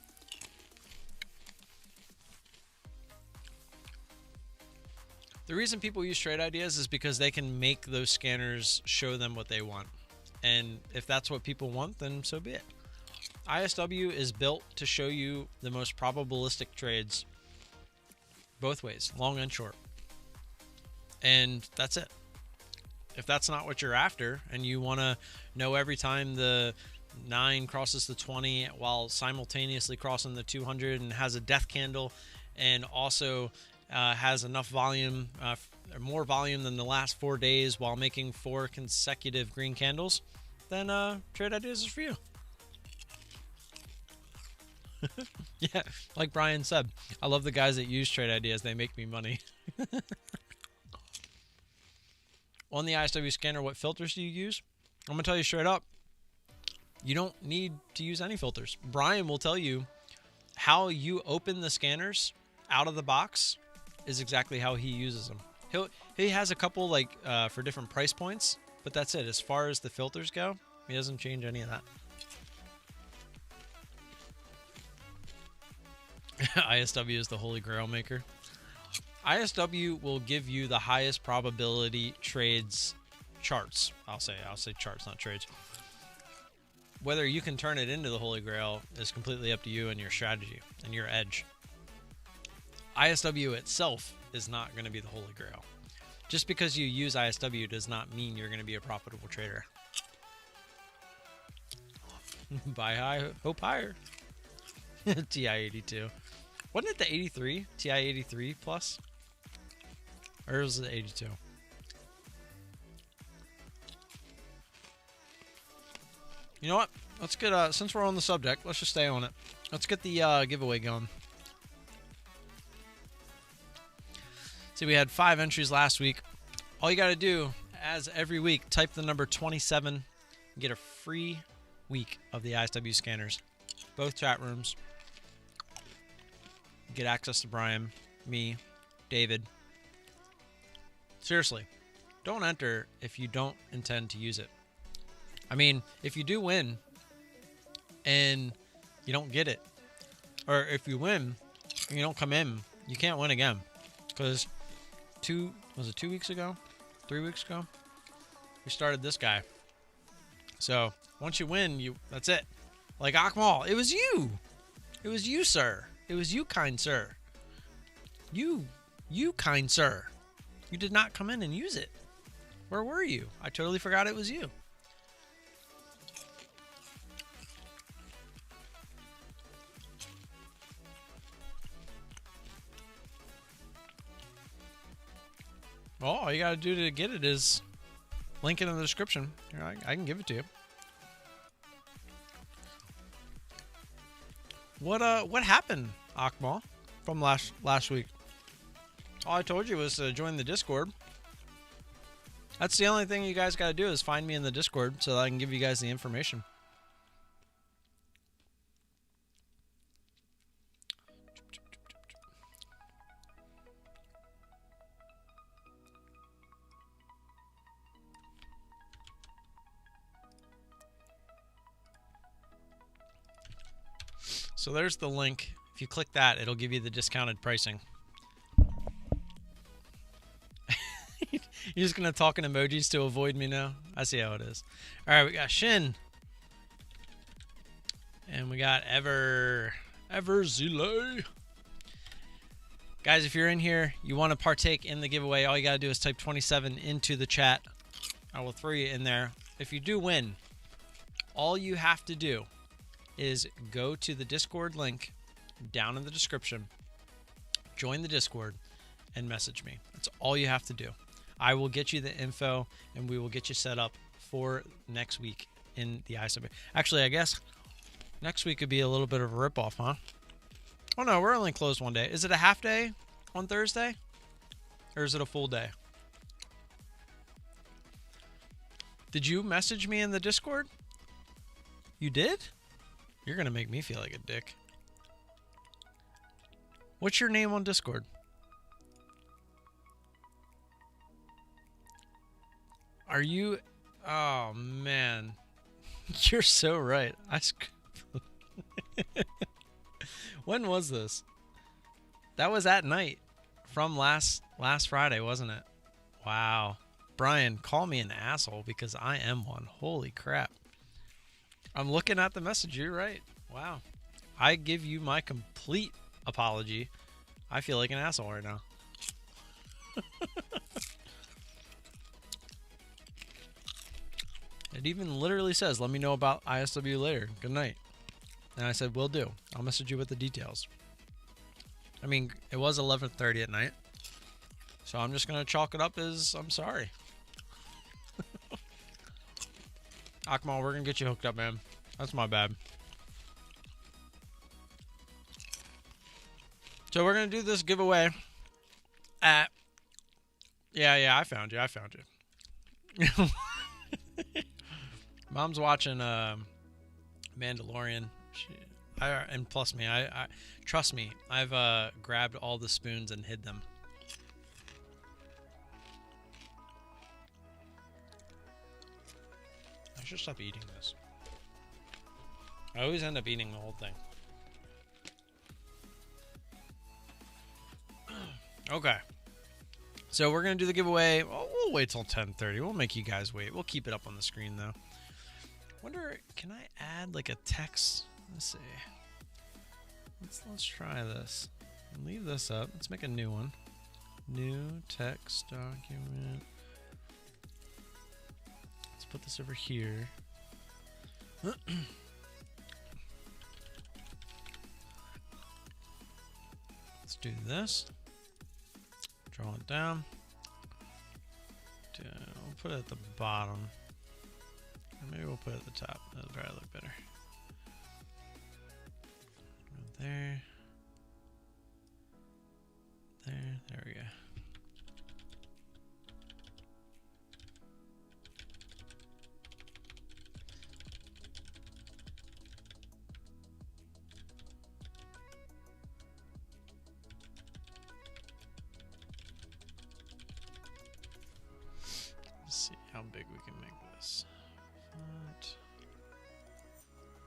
The reason people use trade ideas is because they can make those scanners show them what they want. And if that's what people want, then so be it. ISW is built to show you the most probabilistic trades both ways, long and short. And that's it. If that's not what you're after and you want to know every time the 9 crosses the 20 while simultaneously crossing the 200 and has a death candle and also has enough volume, more volume than the last 4 days while making 4 consecutive green candles, then trade ideas is for you. Yeah, like Brian said, I love the guys that use trade ideas. They make me money. On the ISW scanner, what filters do you use? I'm going to tell you straight up. You don't need to use any filters. Brian will tell you how you open the scanners out of the box is exactly how he uses them. He has a couple like for different price points, but that's it. As far as the filters go, he doesn't change any of that. ISW is the holy grail maker. ISW will give you the highest probability trades charts. I'll say charts, not trades. Whether you can turn it into the holy grail is completely up to you and your strategy and your edge. ISW itself is not going to be the holy grail. Just because you use ISW does not mean you're going to be a profitable trader. Buy high, hope higher. TI-82. Wasn't it the 83? TI-83 plus? Or was it 82? You know what? Let's get, since we're on the subject, let's just stay on it. Let's get the giveaway going. See, we had 5 entries last week. All you got to do, as every week, type the number 27 and get a free week of the ISW scanners. Both chat rooms. Get access to Brian, me, David. Seriously, don't enter if you don't intend to use it. I mean, if you do win and you don't get it, or if you win and you don't come in, you can't win again. Because 2 weeks ago? 3 weeks ago? We started this guy. So once you win, that's it. Like Akmal, it was you. It was you, sir. It was you, kind sir. You, kind sir. You did not come in and use it. Where were you? I totally forgot it was you. Well, all you got to do to get it is link it in the description. Here, I can give it to you. What happened, Akmal, from last week? All I told you was to join the Discord. That's the only thing you guys got to do is find me in the Discord so that I can give you guys the information. So there's the link. If you click that, it'll give you the discounted pricing. You're just going to talk in emojis to avoid me now? I see how it is. All right, we got Shin. And we got Everzile. Guys, if you're in here, you want to partake in the giveaway, all you got to do is type 27 into the chat. I will throw you in there. If you do win, all you have to do is go to the Discord link down in the description, join the Discord, and message me. That's all you have to do. I will get you the info, and we will get you set up for next week in the ISW. Actually, I guess next week could be a little bit of a ripoff, huh? Oh no, we're only closed one day. Is it a half day on Thursday? Or is it a full day? Did you message me in the Discord? You did? You're going to make me feel like a dick. What's your name on Discord? Are you... Oh, man. You're so right. When was this? That was at night from last Friday, wasn't it? Wow. Brian, call me an asshole because I am one. Holy crap. I'm looking at the message. You're right. Wow. I give you my complete apology. I feel like an asshole right now. It even literally says, let me know about ISW later. Good night. And I said, will do. I'll message you with the details. I mean, it was 11:30 at night. So I'm just going to chalk it up as I'm sorry. Akmal, we're going to get you hooked up, man. That's my bad. So we're going to do this giveaway at... Yeah, I found you. Mom's watching Mandalorian. And plus me, I trust me, I've grabbed all the spoons and hid them. I should stop eating this. I always end up eating the whole thing. Okay. So we're going to do the giveaway. Oh, we'll wait till 10:30. We'll make you guys wait. We'll keep it up on the screen, though. Wonder, can I add like a text? Let's see. Let's try this. Leave this up. Let's make a new one. New text document. Let's put this over here. Let's do this. Draw it down. We'll put it at the bottom. Or maybe we'll put it at the top. That'll probably look better. There. There we go. Let's see how big we can make this. Font.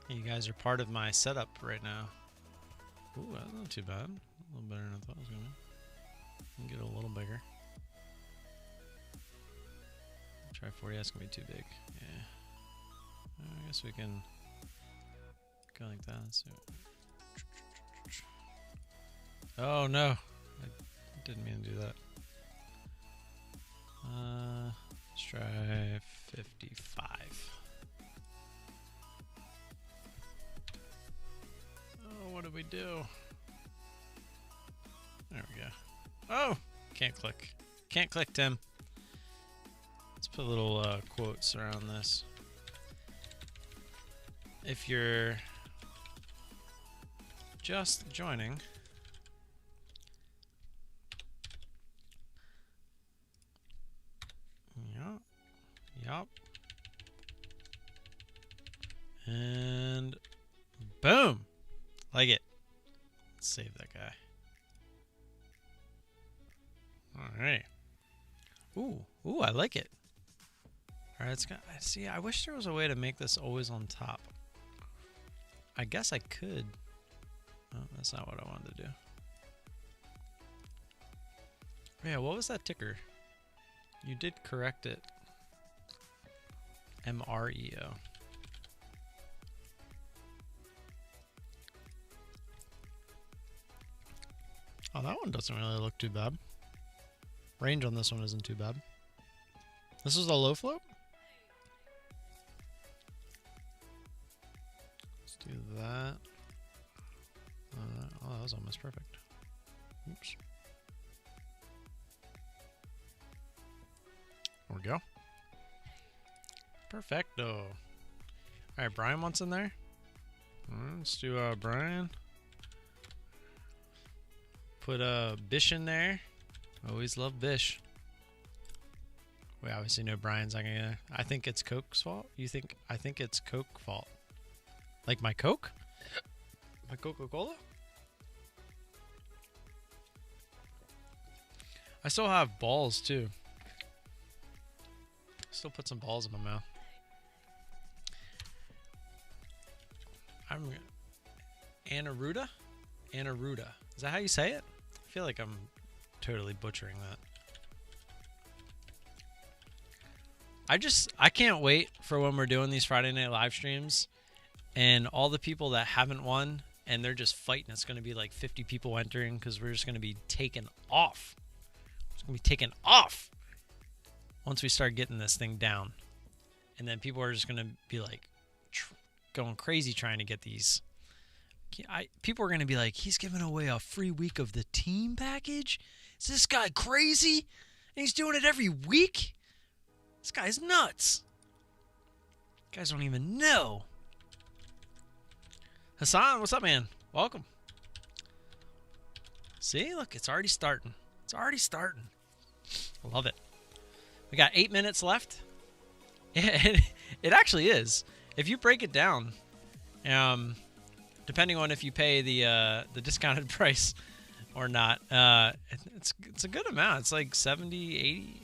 You guys are part of my setup right now. Ooh, that's not too bad. A little better than I thought it was gonna be. Get it a little bigger. Try 40. That's gonna be too big. Yeah. I guess we can go like that. Let's see. Oh no! I didn't mean to do that. Let's try 55. Oh, what did we do? There we go. Oh! Can't click. Can't click, Tim. Let's put little quotes around this. If you're just joining, yup, and boom, like it. Let's save that guy. All right. Ooh, I like it. All right, it's got. See, I wish there was a way to make this always on top. I guess I could. Oh, that's not what I wanted to do. Yeah, what was that ticker? You did correct it. MREO. Oh, that one doesn't really look too bad. Range on this one isn't too bad. This is the low float? Let's do that. Oh, that was almost perfect. Oops. There we go. Perfecto. All right, Brian wants in there. Let's do Brian. Put Bish in there. Always love Bish. We obviously know Brian's not gonna. I think it's Coke's fault. You think? I think it's Coke fault. Like my Coke? My Coca-Cola? I still have balls too. Still put some balls in my mouth. I'm Anaruda? Anaruda. Is that how you say it? I feel like I'm totally butchering that. I can't wait for when we're doing these Friday night live streams and all the people that haven't won and they're just fighting. It's going to be like 50 people entering because we're just going to be taken off. It's going to be taken off once we start getting this thing down. And then people are just going to be like going crazy trying to get these. People are going to be like, he's giving away a free week of the team package? Is this guy crazy? And he's doing it every week? This guy's nuts. You guys don't even know. Hassan, what's up, man? Welcome. See, look, it's already starting. It's already starting. I love it. We got 8 minutes left. It actually is. If you break it down, depending on if you pay the discounted price or not, it's a good amount. It's like 70, 80,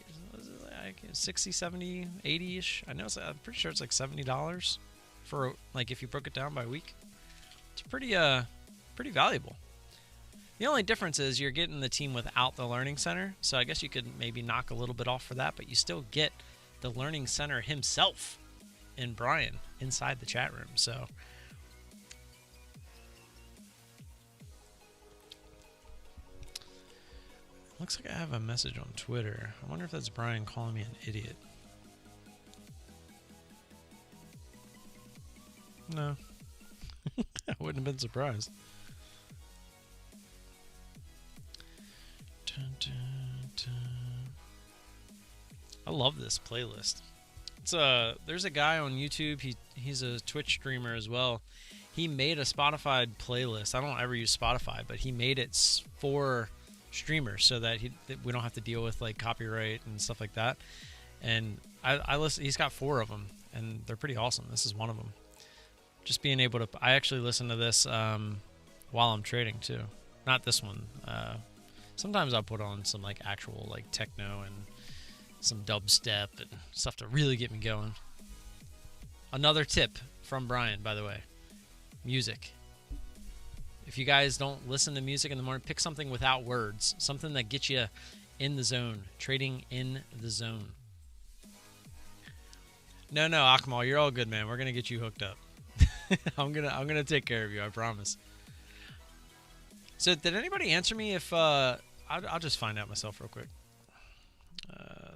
60, 70, 80-ish. I know I'm pretty sure it's like $70 for like if you broke it down by week. It's pretty valuable. The only difference is you're getting the team without the Learning Center, so I guess you could maybe knock a little bit off for that, but you still get the Learning Center himself in Brian inside the chat room. So looks like I have a message on Twitter. I wonder if that's Brian calling me an idiot. No. I wouldn't have been surprised. Dun, dun, dun. I love this playlist. It's there's a guy on YouTube. He's a Twitch streamer as well. He made a Spotify playlist. I don't ever use Spotify, but he made it for streamers so that we don't have to deal with like copyright and stuff like that. And I listen. He's got 4 of them, and they're pretty awesome. This is one of them. Just being able to, I actually listen to this while I'm trading too. Not this one. Sometimes I'll put on some like actual like techno and some dubstep and stuff to really get me going. Another tip from Brian, by the way, music. If you guys don't listen to music in the morning, pick something without words, something that gets you in the zone, trading in the zone. No, Akmal, you're all good, man. We're gonna get you hooked up. I'm gonna take care of you, I promise. So, did anybody answer me? If I'll just find out myself real quick.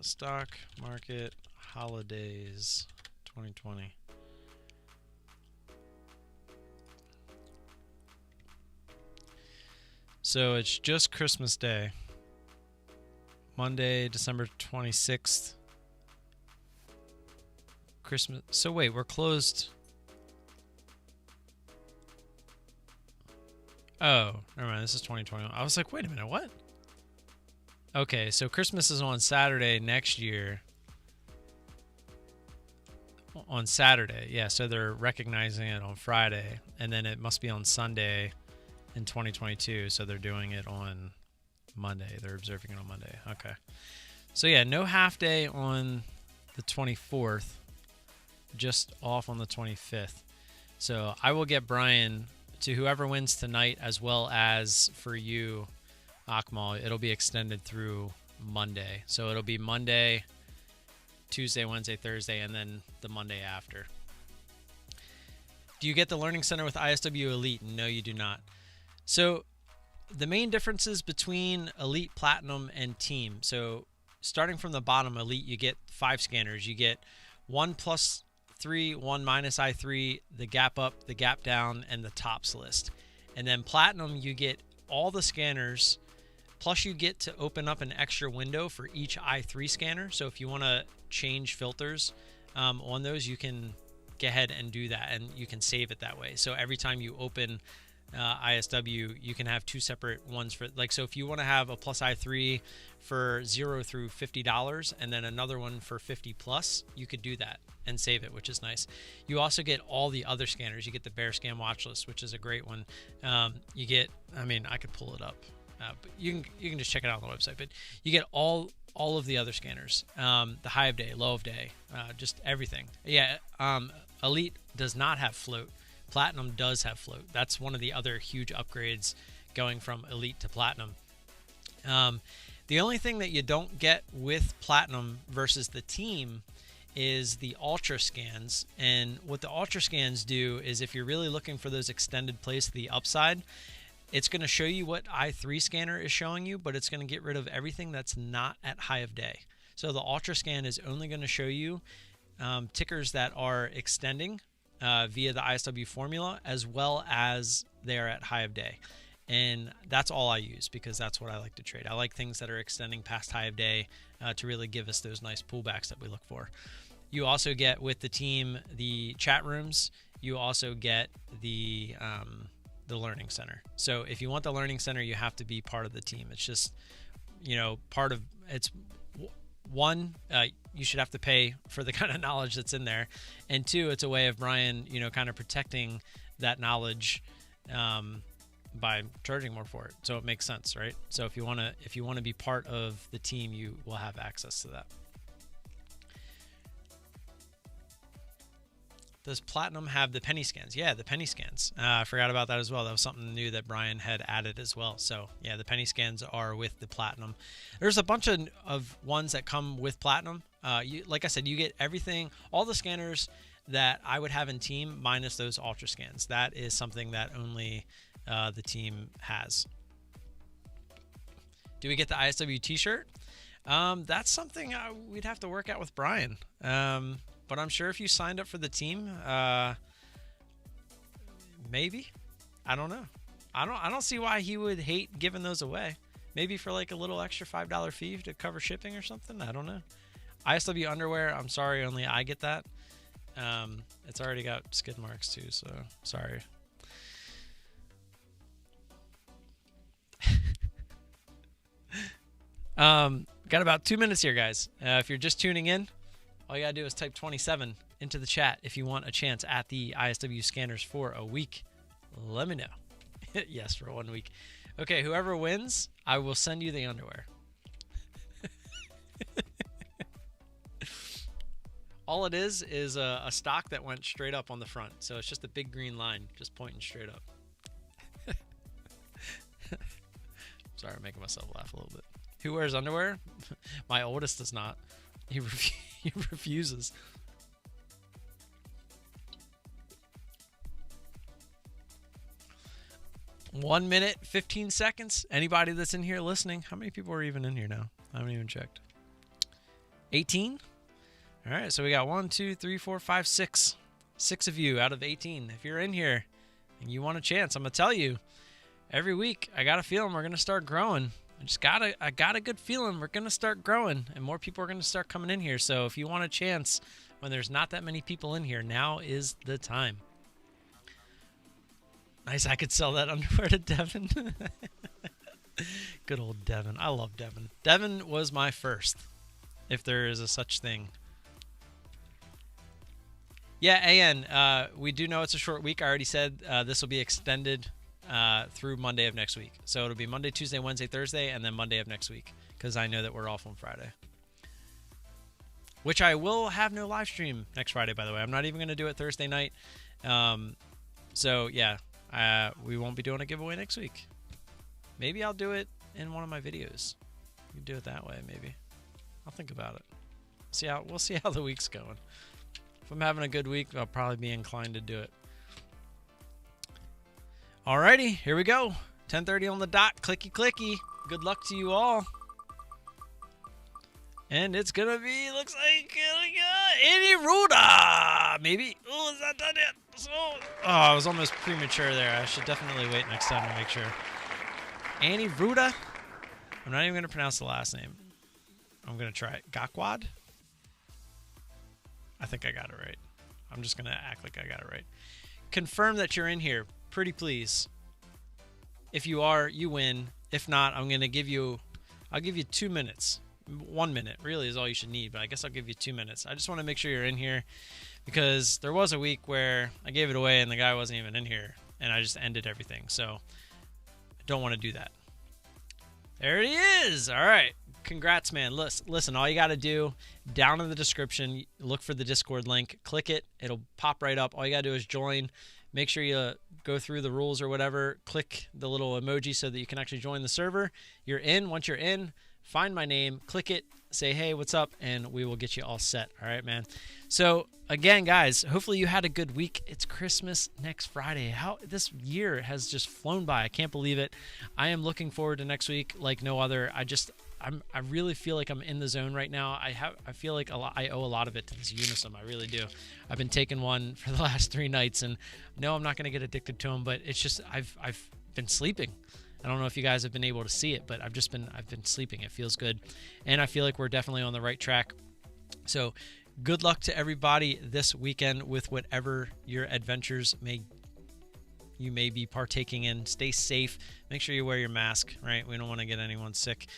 Stock market holidays 2020. So it's just Christmas Day, Monday, December 26th. Christmas. So wait, we're closed. Oh, never mind. This is 2021. I was like, wait a minute, what? Okay, so Christmas is on Saturday next year. On Saturday, yeah. So they're recognizing it on Friday, and then it must be on Sunday in 2022. So they're doing it on Monday. They're observing it on Monday. Okay. So yeah, no half day on the 24th. Just off on the 25th. So I will get Brian to whoever wins tonight, as well as for you, Akmal. It'll be extended through Monday. So it'll be Monday, Tuesday, Wednesday, Thursday, and then the Monday after. Do you get the Learning Center with ISW Elite? No, you do not. So the main differences between Elite, Platinum, and Team. So starting from the bottom, Elite, you get 5 scanners. You get 1 + I3, 1 minus I3, the gap up, the gap down, and the tops list. And then Platinum, you get all the scanners, plus you get to open up an extra window for each I3 scanner. So if you want to change filters on those, you can go ahead and do that, and you can save it that way. So every time you open ISW, you can have two separate ones for, like, so if you want to have a plus I3 for $0 through $50 and then another one for 50 plus, you could do that and save it, which is nice. You also get all the other scanners. You get the Bear Scan watch list, which is a great one. You get, I mean, I could pull it up, but you can just check it out on the website. But you get all of the other scanners, the high of day, low of day, just everything. Yeah, Elite does not have float. Platinum does have float. That's one of the other huge upgrades going from Elite to Platinum. The only thing that you don't get with Platinum versus the team is the Ultra scans. And what the Ultra scans do is, if you're really looking for those extended plays to the upside, it's going to show you what I3 scanner is showing you, but it's going to get rid of everything that's not at high of day. So the Ultra scan is only going to show you tickers that are extending via the ISW formula, as well as they're at high of day. And that's all I use, because that's what I like to trade. I like things that are extending past high of day to really give us those nice pullbacks that we look for. You also get with the team the chat rooms. You also get the learning center. So if you want the learning center, you have to be part of the team. It's just, you know, part of it's one, you should have to pay for the kind of knowledge that's in there, and two, it's a way of Brian, you know, kind of protecting that knowledge by charging more for it. So it makes sense, right? So if you want to be part of the team, you will have access to that. Does Platinum have the penny scans? Yeah, the penny scans. I forgot about that as well. That was something new that Brian had added as well. So yeah, the penny scans are with the Platinum. There's a bunch of ones that come with Platinum. Like I said, you get everything, all the scanners that I would have in team, minus those Ultra scans. That is something that only the team has. Do we get the ISW t-shirt? That's something we'd have to work out with Brian. But I'm sure if you signed up for the team, maybe. I don't know. I don't see why he would hate giving those away. Maybe for like a little extra $5 fee to cover shipping or something. I don't know. ISW underwear, I'm sorry, only I get that. It's already got skid marks too, so sorry. Got about 2 minutes here, guys. If you're just tuning in, all you gotta do is type 27 into the chat if you want a chance at the ISW scanners for a week. Let me know. Yes, for 1 week. Okay, whoever wins, I will send you the underwear. All it is a stock that went straight up on the front. So it's just a big green line just pointing straight up. Sorry, I'm making myself laugh a little bit. Who wears underwear? My oldest does not. He refuses. One minute, 15 seconds. Anybody that's in here listening, how many people are even in here now? I haven't even checked. 18? All right, so we got 1, 2, 3, 4, 5, 6. 6 of you out of 18. If you're in here and you want a chance, I'm going to tell you, every week I got a feeling we're going to start growing. I got a good feeling we're going to start growing and more people are going to start coming in here. So if you want a chance when there's not that many people in here, now is the time. Nice, I could sell that underwear to Devin. Good old Devin. I love Devin. Devin was my first, if there is a such thing. Yeah, AN, we do know it's a short week. I already said this will be extended through Monday of next week. So it'll be Monday, Tuesday, Wednesday, Thursday, and then Monday of next week, because I know that we're off on Friday. Which I will have no live stream next Friday, by the way. I'm not even going to do it Thursday night. So, yeah, we won't be doing a giveaway next week. Maybe I'll do it in one of my videos. We can do it that way, maybe. I'll think about it. We'll see how the week's going. If I'm having a good week, I'll probably be inclined to do it. Alrighty, here we go. 10:30 on the dot. Clicky, clicky. Good luck to you all. And it's going to be, looks like, Andy Ruda, maybe. Oh, is that done yet? So, I was almost premature there. I should definitely wait next time to make sure. Andy Ruda. I'm not even going to pronounce the last name. I'm going to try it. Gakwad? I think I got it right. I'm just going to act like I got it right. Confirm that you're in here. Pretty please. If you are, you win. If not, I'm going to give you, I'll give you 2 minutes. 1 minute really is all you should need, but I guess I'll give you 2 minutes. I just want to make sure you're in here because there was a week where I gave it away and the guy wasn't even in here and I just ended everything. So I don't want to do that. There he is. All right. Congrats, man. Listen, all you got to do, down in the description, look for the Discord link. Click it. It'll pop right up. All you got to do is join. Make sure you go through the rules or whatever. Click the little emoji so that you can actually join the server. You're in. Once you're in, find my name, click it, say, hey, what's up, and we will get you all set. All right, man. So, again, guys, hopefully you had a good week. It's Christmas next Friday. How this year has just flown by. I can't believe it. I am looking forward to next week like no other. I really feel like I'm in the zone right now. I feel like I owe a lot of it to this Unisum. I really do. I've been taking one for the last 3 nights, and no, I'm not going to get addicted to them, but it's just I've been sleeping. I don't know if you guys have been able to see it, but I've been sleeping. It feels good. And I feel like we're definitely on the right track. So good luck to everybody this weekend with whatever your adventures you may be partaking in. Stay safe. Make sure you wear your mask, right? We don't want to get anyone sick.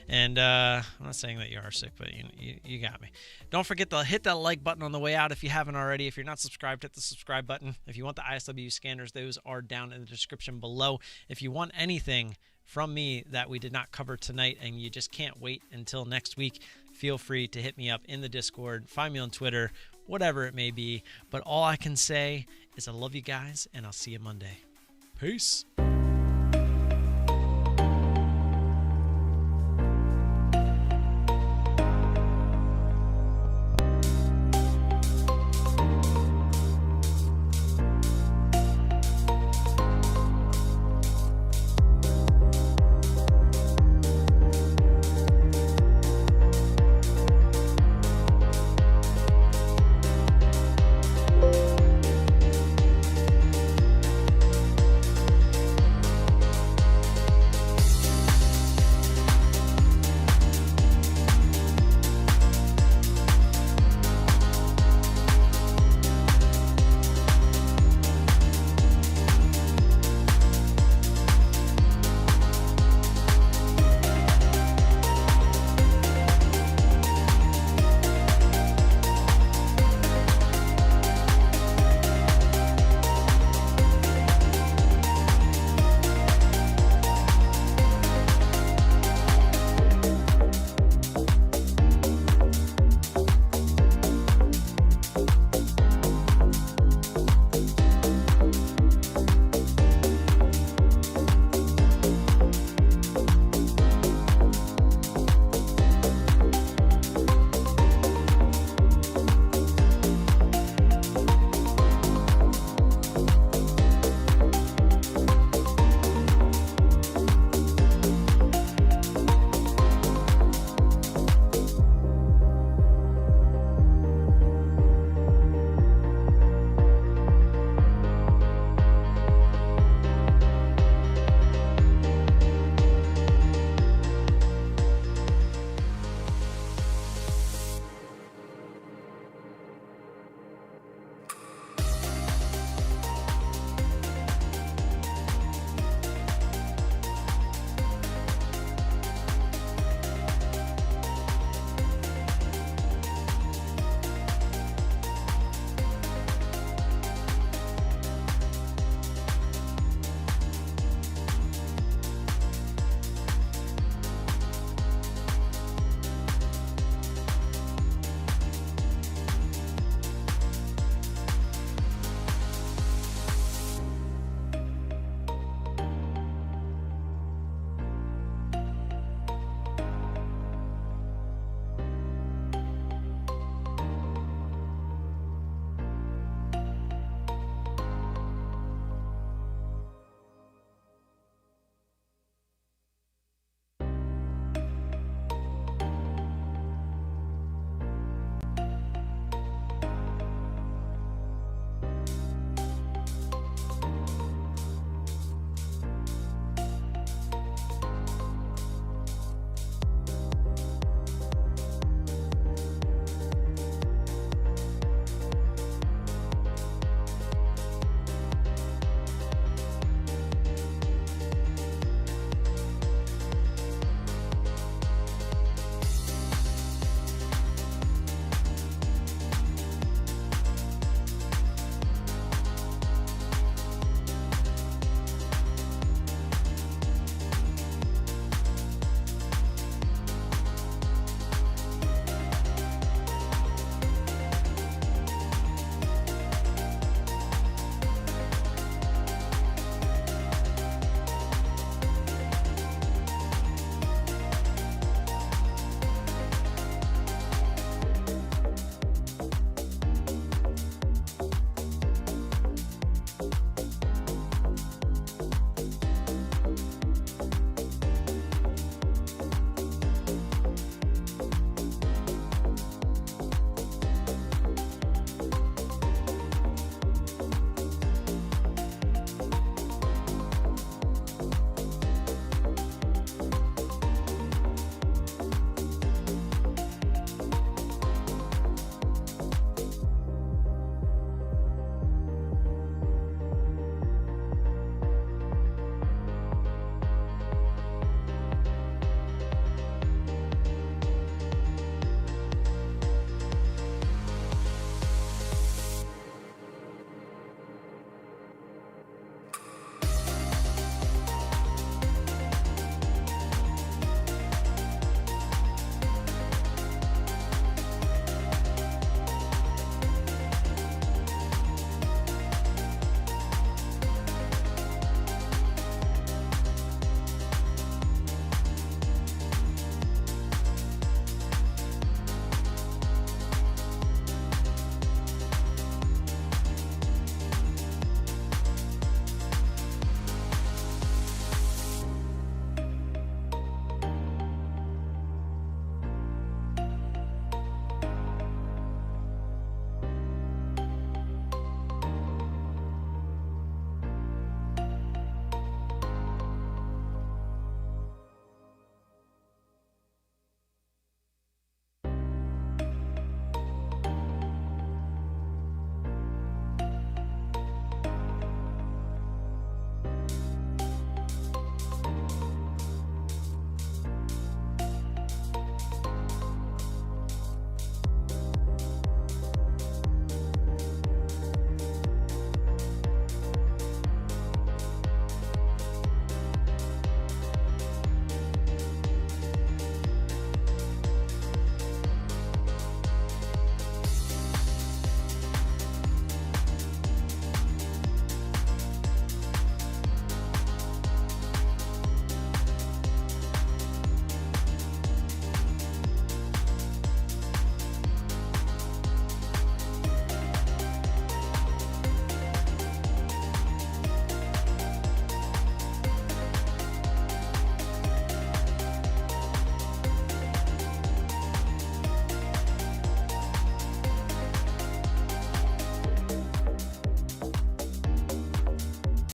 And I'm not saying that you are sick, but you got me. Don't forget to hit that like button on the way out if you haven't already. If you're not subscribed, hit the subscribe button. If you want the ISW scanners, those are down in the description below. If you want anything from me that we did not cover tonight and you just can't wait until next week, feel free to hit me up in the Discord. Find me on Twitter, whatever it may be. But all I can say is I love you guys, and I'll see you Monday. Peace.